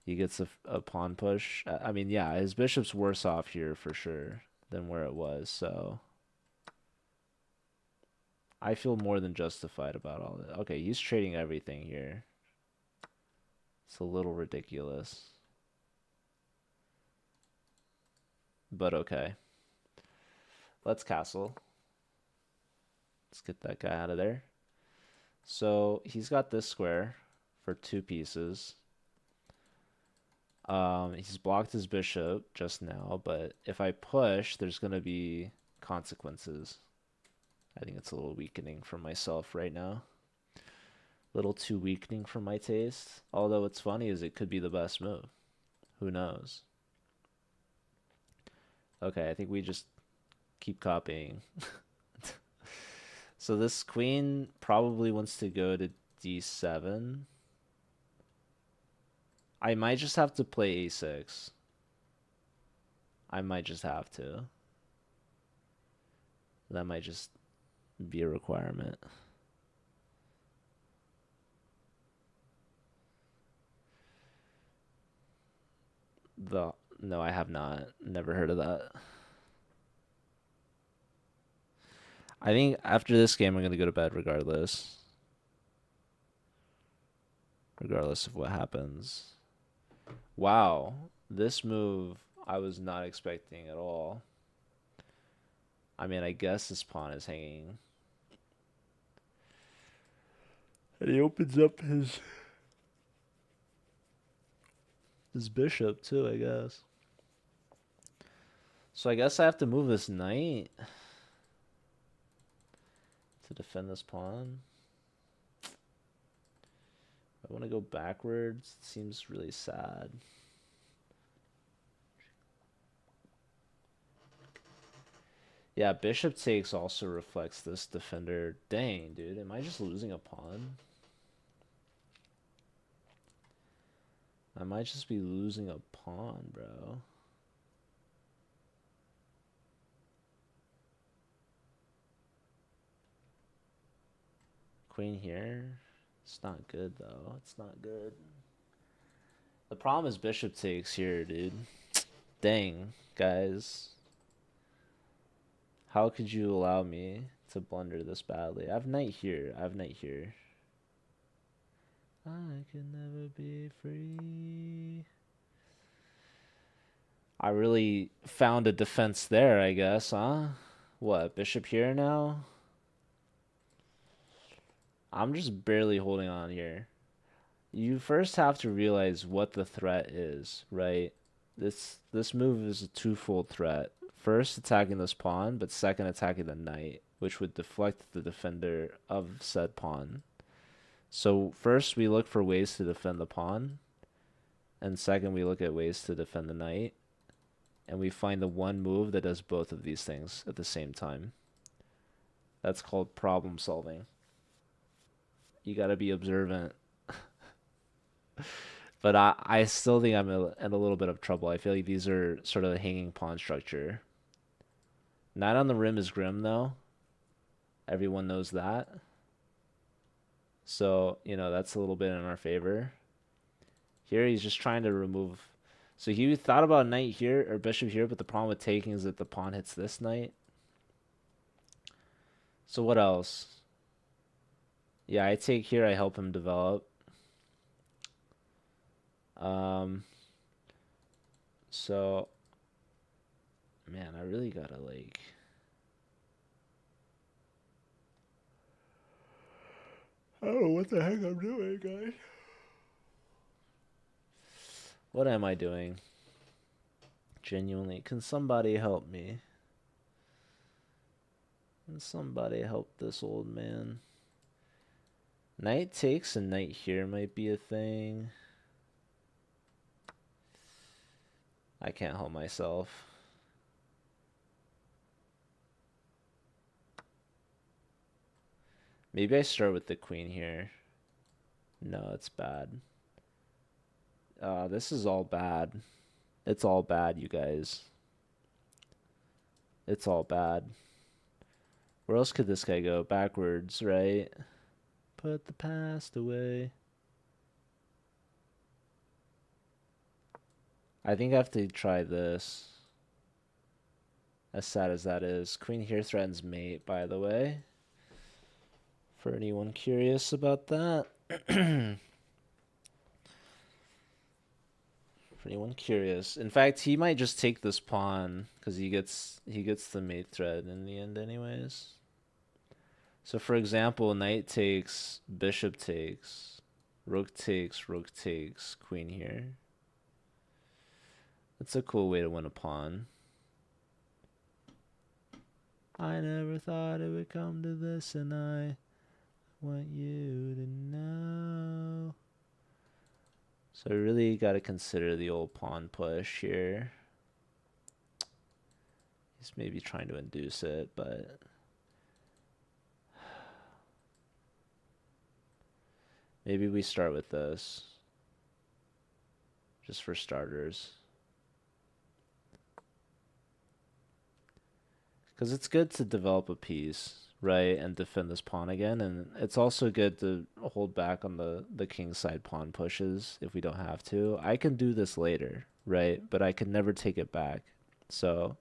Speaker 1: He gets a pawn push. I mean, yeah, his bishop's worse off here for sure than where it was, so I feel more than justified about all that. Okay, he's trading everything here. It's a little ridiculous. But okay. Let's castle. Let's get that guy out of there. So he's got this square for 2 pieces. He's blocked his bishop just now, but if I push, there's going to be consequences. I think it's a little weakening for myself right now. A little too weakening for my taste. Although what's funny is it could be the best move. Who knows? Okay, I think we just keep copying. So this queen probably wants to go to d7. I might just have to play a6. I might just have to. That might just be a requirement. The No, I have not. Never heard of that. I think after this game, I'm gonna go to bed regardless of what happens. Wow, this move I was not expecting at all. I mean, I guess this pawn is hanging. And he opens up his bishop too, I guess. So I guess I have to move this knight to defend this pawn. I want to go backwards. It seems really sad. Yeah, bishop takes also reflects this defender. Dang, dude, am I just losing a pawn? I might just be losing a pawn, bro. Queen here. It's not good, though. It's not good. The problem is bishop takes here, dude. Dang, guys. How could you allow me to blunder this badly? I have knight here. I have knight here. I can never be free. I really found a defense there, I guess, huh? What, bishop here now? I'm just barely holding on here. You first have to realize what the threat is, right? This move is a twofold threat. First, attacking this pawn, but second, attacking the knight, which would deflect the defender of said pawn. So first, we look for ways to defend the pawn, and second, we look at ways to defend the knight, and we find the one move that does both of these things at the same time. That's called problem solving. You gotta be observant. But I still think I'm in a little bit of trouble. I feel like these are sort of a hanging pawn structure. Knight on the rim is grim, though. Everyone knows that. So, that's a little bit in our favor. Here, he's just trying to remove... So he thought about knight here, or bishop here, but the problem with taking is that the pawn hits this knight. So what else? Yeah, I take here, I help him develop. So, man, I really gotta, I don't know what the heck I'm doing, guys. What am I doing? Genuinely, can somebody help me? Can somebody help this old man? Knight takes and knight here might be a thing. I can't help myself. Maybe I start with the queen here. No, it's bad. This is all bad. It's all bad, you guys. It's all bad. Where else could this guy go? Backwards, right? Put the past away. I think I have to try this. As sad as that is. Queen here threatens mate, by the way. For anyone curious about that. For anyone curious. In fact, he might just take this pawn because he gets the mate threat in the end anyways. So for example, knight takes, bishop takes, rook takes, queen here. That's a cool way to win a pawn. I never thought it would come to this, and I want you to know. So I really got to consider the old pawn push here. He's maybe trying to induce it, but... Maybe we start with this. Just for starters. Because it's good to develop a piece, right, and defend this pawn again. And it's also good to hold back on the king side pawn pushes if we don't have to. I can do this later, right? But I can never take it back. So,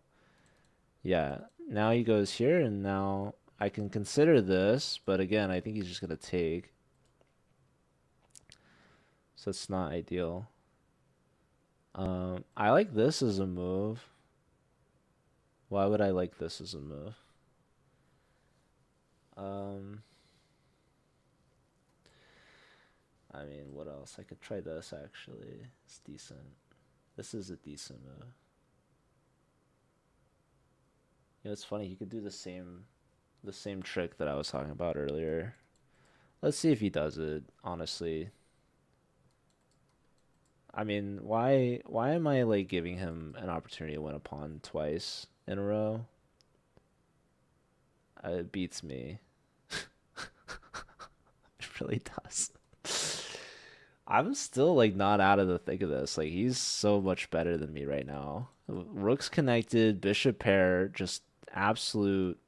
Speaker 1: yeah, now he goes here, and now I can consider this, but again, I think he's just gonna take. So it's not ideal. I like this as a move. Why would I like this as a move? Um, I mean, what else? I could try this actually. It's decent. This is a decent move. You know, it's funny. He could do the same trick that I was talking about earlier. Let's see if he does it, honestly. I mean, why am I like giving him an opportunity to win a pawn twice in a row? It beats me. It really does. I'm still like not out of the thick of this. Like he's so much better than me right now. Rook's connected, bishop pair, just absolute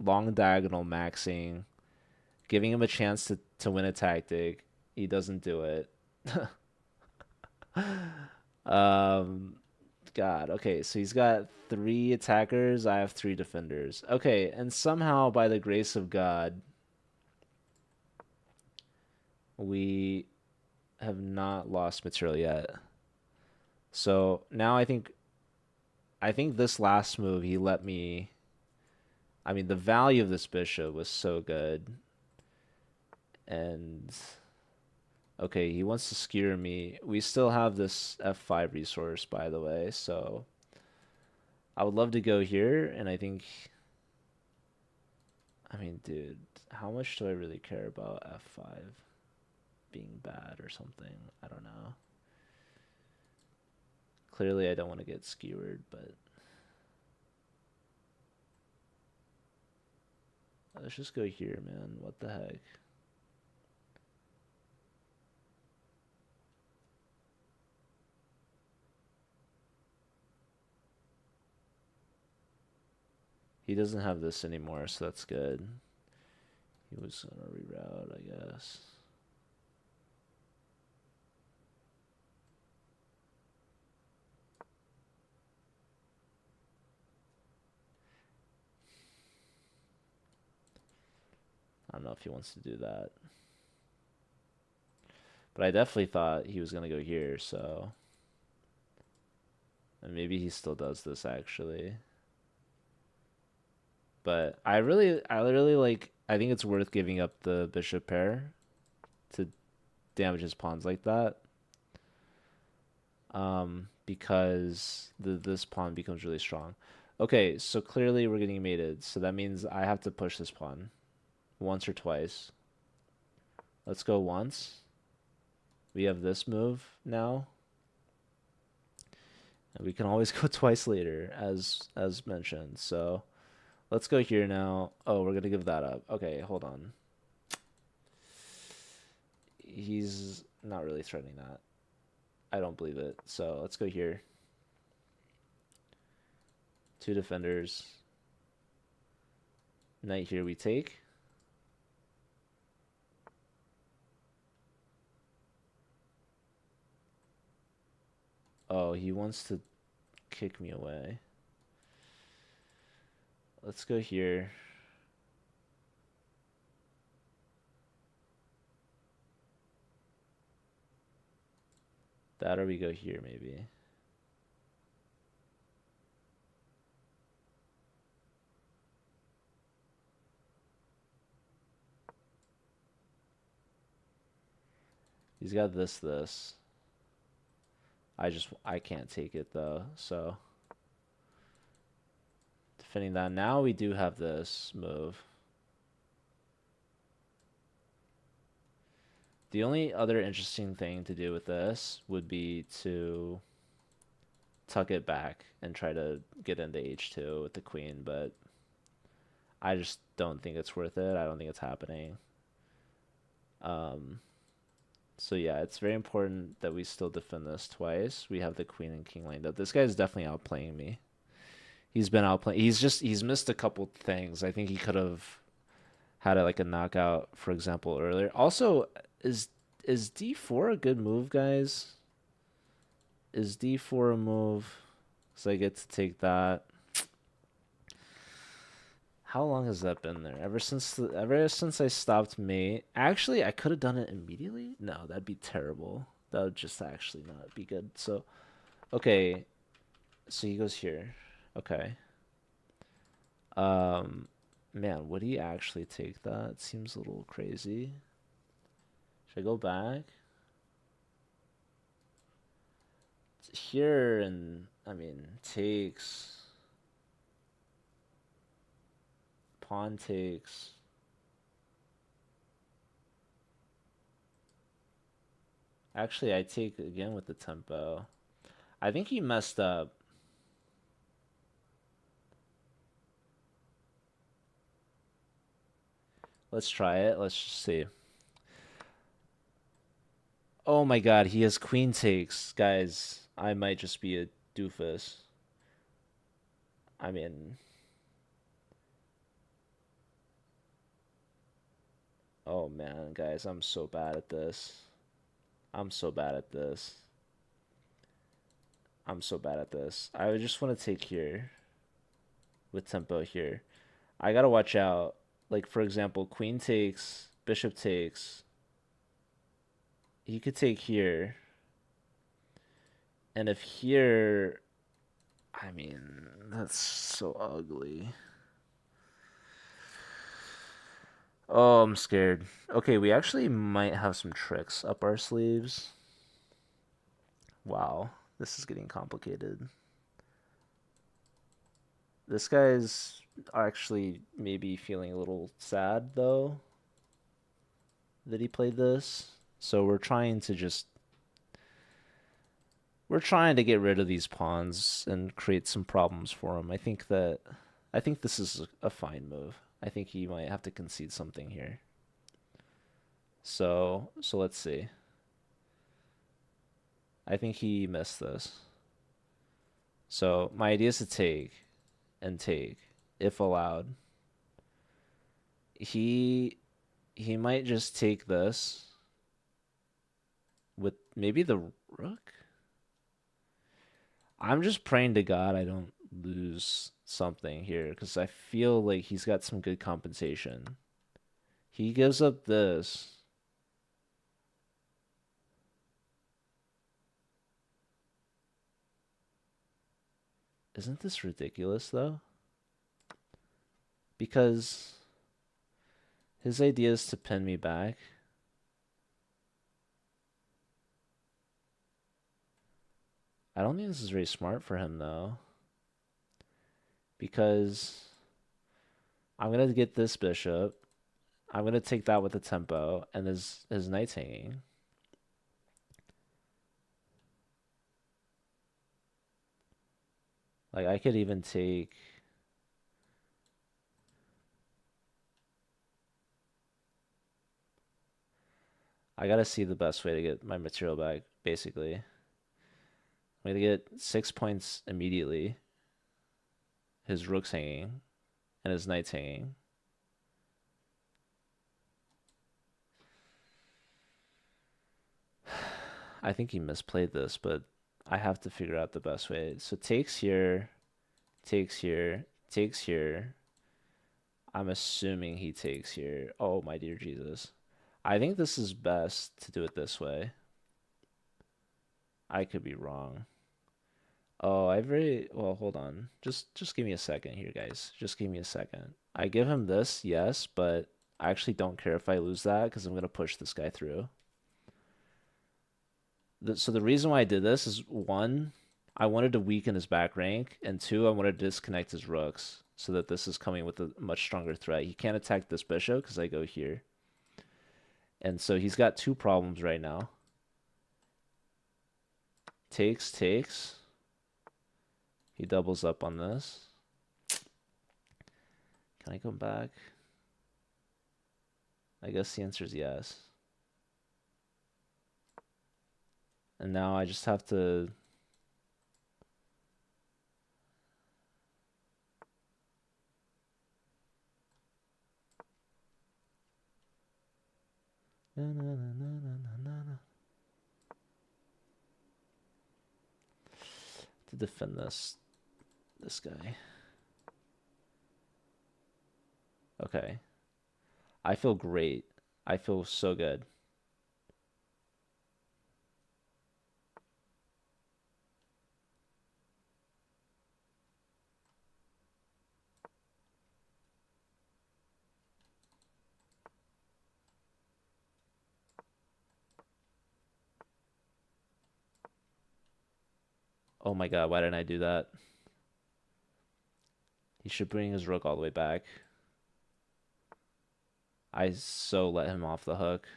Speaker 1: long diagonal maxing, giving him a chance to win a tactic. He doesn't do it. Um, God. Okay, so he's got three attackers. I have three defenders. Okay, and somehow by the grace of God, we have not lost material yet. So now I think this last move he let me. I mean, the value of this bishop was so good, and okay, he wants to skewer me. We still have this f5 resource, by the way, so I would love to go here, and I mean, dude, how much do I really care about f5 being bad or something? I don't know. Clearly, I don't want to get skewered, but let's just go here, man. What the heck? He doesn't have this anymore, so that's good. He was gonna reroute, I guess. I don't know if he wants to do that. But I definitely thought he was gonna go here, so and maybe he still does this actually. But I really like. I think it's worth giving up the bishop pair to damage his pawns like that. Because this pawn becomes really strong. Okay, so clearly we're getting mated, so that means I have to push this pawn once or twice. Let's go once. We have this move now. And we can always go twice later, as mentioned. So let's go here now. Oh, we're gonna give that up. Okay, hold on. He's not really threatening that. I don't believe it. So let's go here. Two defenders. Knight here we take. Oh, he wants to kick me away. Let's go here. That or we go here maybe. He's got this. I can't take it though, so defending that. Now we do have this move. The only other interesting thing to do with this would be to tuck it back and try to get into h2 with the queen, but I just don't think it's worth it. I don't think it's happening. So yeah, it's very important that we still defend this twice. We have the queen and king lined up. This guy's definitely outplaying me. He's been outplaying. He's missed a couple things. I think he could have had like a knockout, for example, earlier. Also, is is D4 a good move, guys? Is D4 a move? So I get to take that. How long has that been there? Ever since I stopped mate. Actually, I could have done it immediately. No, that'd be terrible. That would just actually not be good. So, okay. So he goes here. Okay. Um, man, would he actually take that? It seems a little crazy. Should I go back? Here and I mean takes pawn takes. Actually, I take again with the tempo. I think he messed up. Let's try it. Let's just see. Oh my god, he has queen takes. Guys, I might just be a doofus. I mean, oh man, guys, I'm so bad at this. I'm so bad at this. I'm so bad at this. I would just want to take here with tempo here. I gotta watch out. Like, for example, queen takes, bishop takes. He could take here. And if here, I mean, that's so ugly. Oh, I'm scared. Okay, we actually might have some tricks up our sleeves. Wow, this is getting complicated. This guy's actually maybe feeling a little sad, though, that he played this. So we're trying to get rid of these pawns and create some problems for him. I think this is a fine move. I think he might have to concede something here. So let's see. I think he missed this. So my idea is to take and take, if allowed. He he might just take this with maybe the rook. I'm just praying to God I don't lose something here because I feel like he's got some good compensation. He gives up this. Isn't this ridiculous though? Because his idea is to pin me back. I don't think this is very smart for him though. Because I'm gonna get this bishop. I'm gonna take that with the tempo and his knight's hanging. Like I could even take I gotta see the best way to get my material back, basically. I'm gonna get 6 points immediately. His rook's hanging and his knight's hanging. I think he misplayed this, but I have to figure out the best way. So takes here, takes here, takes here. I'm assuming he takes here. Oh my dear Jesus. I think this is best to do it this way. I could be wrong. Oh, I very well, hold on. Just give me a second here, guys. Just give me a second. I give him this, yes, but I actually don't care if I lose that because I'm gonna push this guy through. So the reason why I did this is one, I wanted to weaken his back rank, and two, I wanted to disconnect his rooks so that this is coming with a much stronger threat. He can't attack this bishop because I go here. And so he's got two problems right now. Takes, takes. He doubles up on this. Can I go back? I guess the answer is yes. And now I just have to... to defend this guy. Okay. I feel great. I feel so good. Oh my god, why didn't I do that? He should bring his rook all the way back. I so let him off the hook.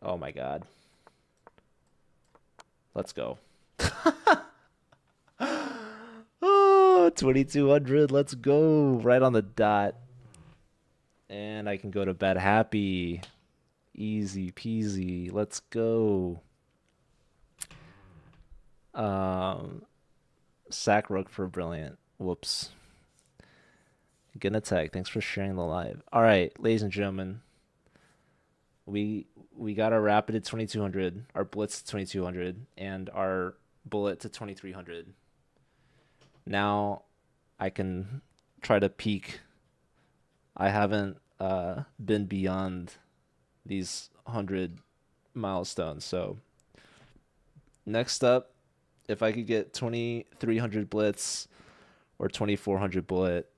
Speaker 1: Oh my god. Let's go. Oh, 2200. Let's go. Right on the dot. And I can go to bed happy. Easy peasy. Let's go. Sack rook for brilliant. Whoops. Good attack. Thanks for sharing the live. All right, ladies and gentlemen. We got our rapid at 2200, our blitz at 2200, and our bullet to 2300. Now I can try to peak. I haven't been beyond these 100 milestones. So next up, if I could get 2300 blitz or 2400 bullet,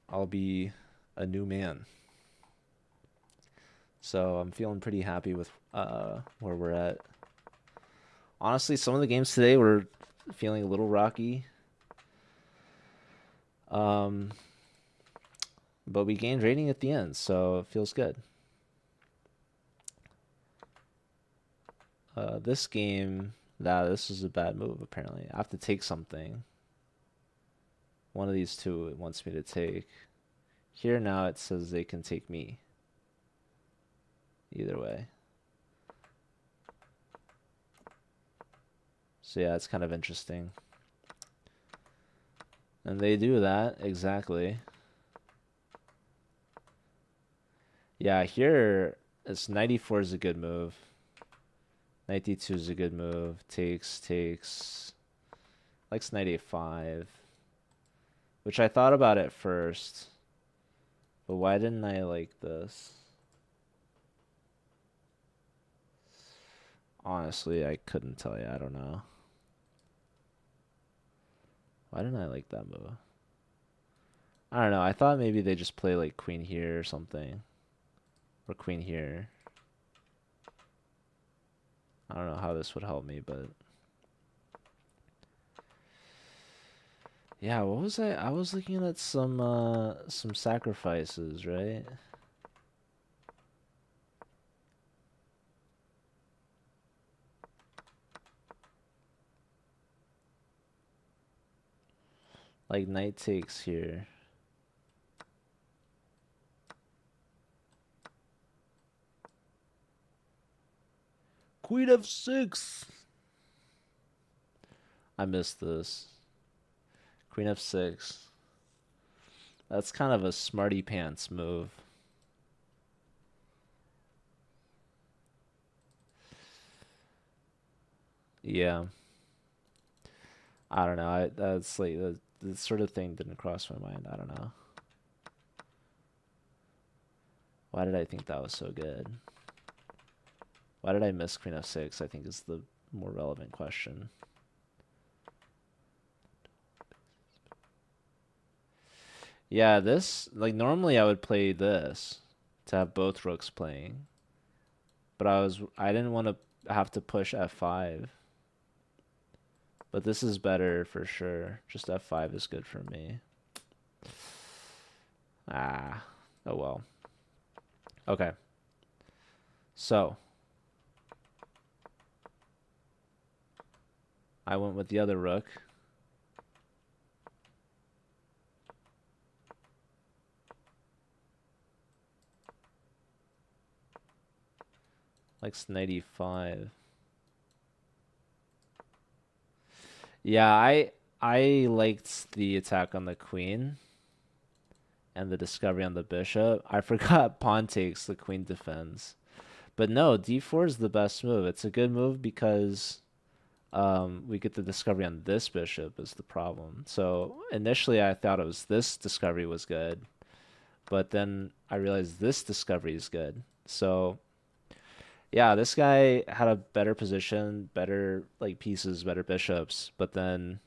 Speaker 1: I'll be a new man. So I'm feeling pretty happy with where we're at. Honestly, some of the games today were feeling a little rocky. But we gained rating at the end, so it feels good. This game, this is a bad move, apparently. I have to take something. One of these two it wants me to take. Here now it says they can take me. Either way. So yeah, it's kind of interesting. And they do that, exactly. Yeah, here, it's 94 is a good move. 92 is a good move. Takes. Likes 95. Which I thought about at first. But why didn't I like this? Honestly, I couldn't tell you. I don't know. Why didn't I like that move? I don't know. I thought maybe they just play like queen here or something. Or queen here. I don't know how this would help me, but... Yeah, what was I was looking at some sacrifices, right? Like knight takes here. Queen f6. I missed this. Queen f6. That's kind of a smarty pants move. Yeah. I don't know. That's like the sort of thing didn't cross my mind. I don't know. Why did I think that was so good? Why did I miss queen f6, I think is the more relevant question. Yeah, this, like, normally I would play this to have both rooks playing, but I didn't want to have to push f5. But this is better for sure. Just f5 is good for me. Ah, oh well. Okay. So, I went with the other rook. Likes knight e5. Yeah, I liked the attack on the queen and the discovery on the bishop. I forgot pawn takes, the queen defends. But no, d4 is the best move. It's a good move because we get the discovery on this bishop is the problem. So initially I thought it was this discovery was good, but then I realized this discovery is good. So yeah, this guy had a better position, better like pieces, better bishops, but then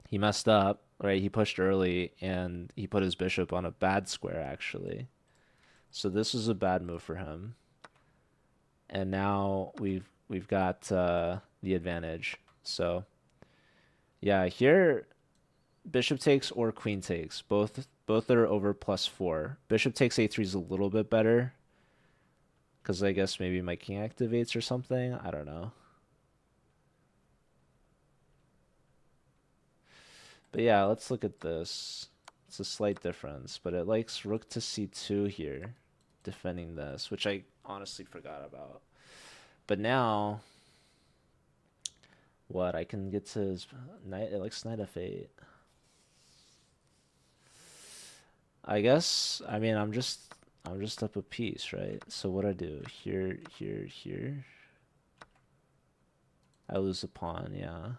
Speaker 1: he messed up, right? He pushed early and he put his bishop on a bad square actually. So this was a bad move for him. And now we've got the advantage. So yeah, here bishop takes or queen takes. Both are over +4. Bishop takes a3 is a little bit better because I guess maybe my king activates or something. I don't know. But yeah, let's look at this. It's a slight difference, but it likes rook to c2 here, defending this, which I honestly forgot about. But now, what? I can get to his knight. It likes knight f8. I guess. I mean, I'm just up a piece, right? So what I do here, here, here. I lose a pawn. Yeah.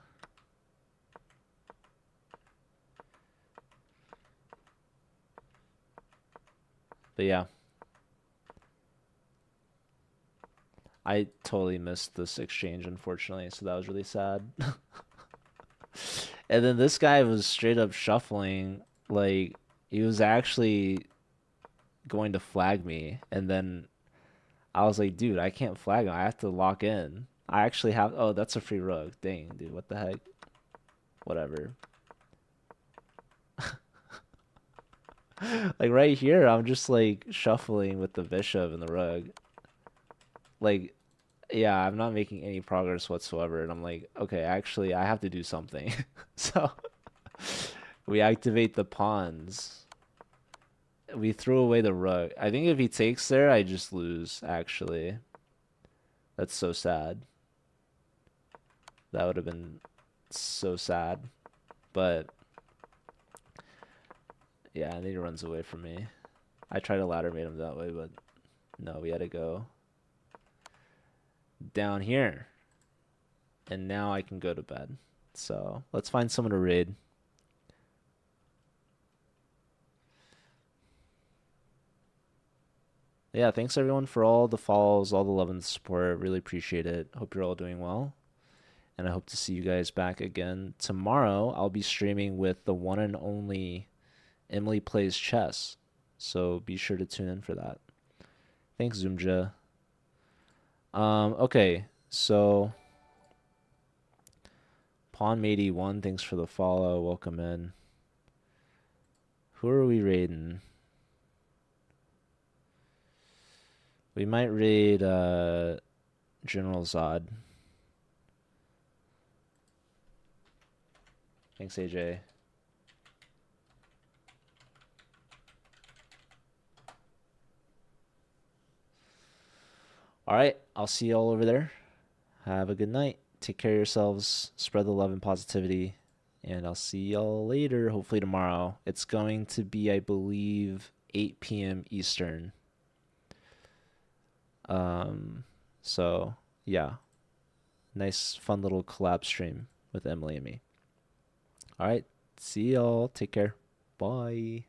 Speaker 1: But yeah. I totally missed this exchange, unfortunately, so that was really sad. And then this guy was straight up shuffling, like he was actually going to flag me, and then I was like, dude, I can't flag him. I have to lock in. I actually have. Oh, that's a free rook. Dang, dude, what the heck? Whatever. Like right here, I'm just like shuffling with the bishop and the rook. Like, yeah, I'm not making any progress whatsoever. And I'm like, okay, actually, I have to do something. So we activate the pawns. We threw away the rook. I think if he takes there, I just lose, actually. That's so sad. That would have been so sad. But yeah, and he runs away from me. I tried to ladder mate him that way, but no, we had to go down here. And now I can go to bed. So let's find someone to raid. Yeah, thanks everyone for all the follows, all the love and support. Really appreciate it. Hope you're all doing well. And I hope to see you guys back again tomorrow. I'll be streaming with the one and only Emily Plays Chess. So be sure to tune in for that. Thanks, Zoomja. Okay, so Pawn Matey 1, thanks for the follow. Welcome in. Who are we raiding? We might raid General Zod. Thanks, AJ. All right, I'll see you all over there. Have a good night. Take care of yourselves. Spread the love and positivity. And I'll see y'all later, hopefully tomorrow. It's going to be, I believe, 8 p.m. Eastern. So, yeah. Nice, fun little collab stream with Emily and me. All right, see y'all. Take care. Bye.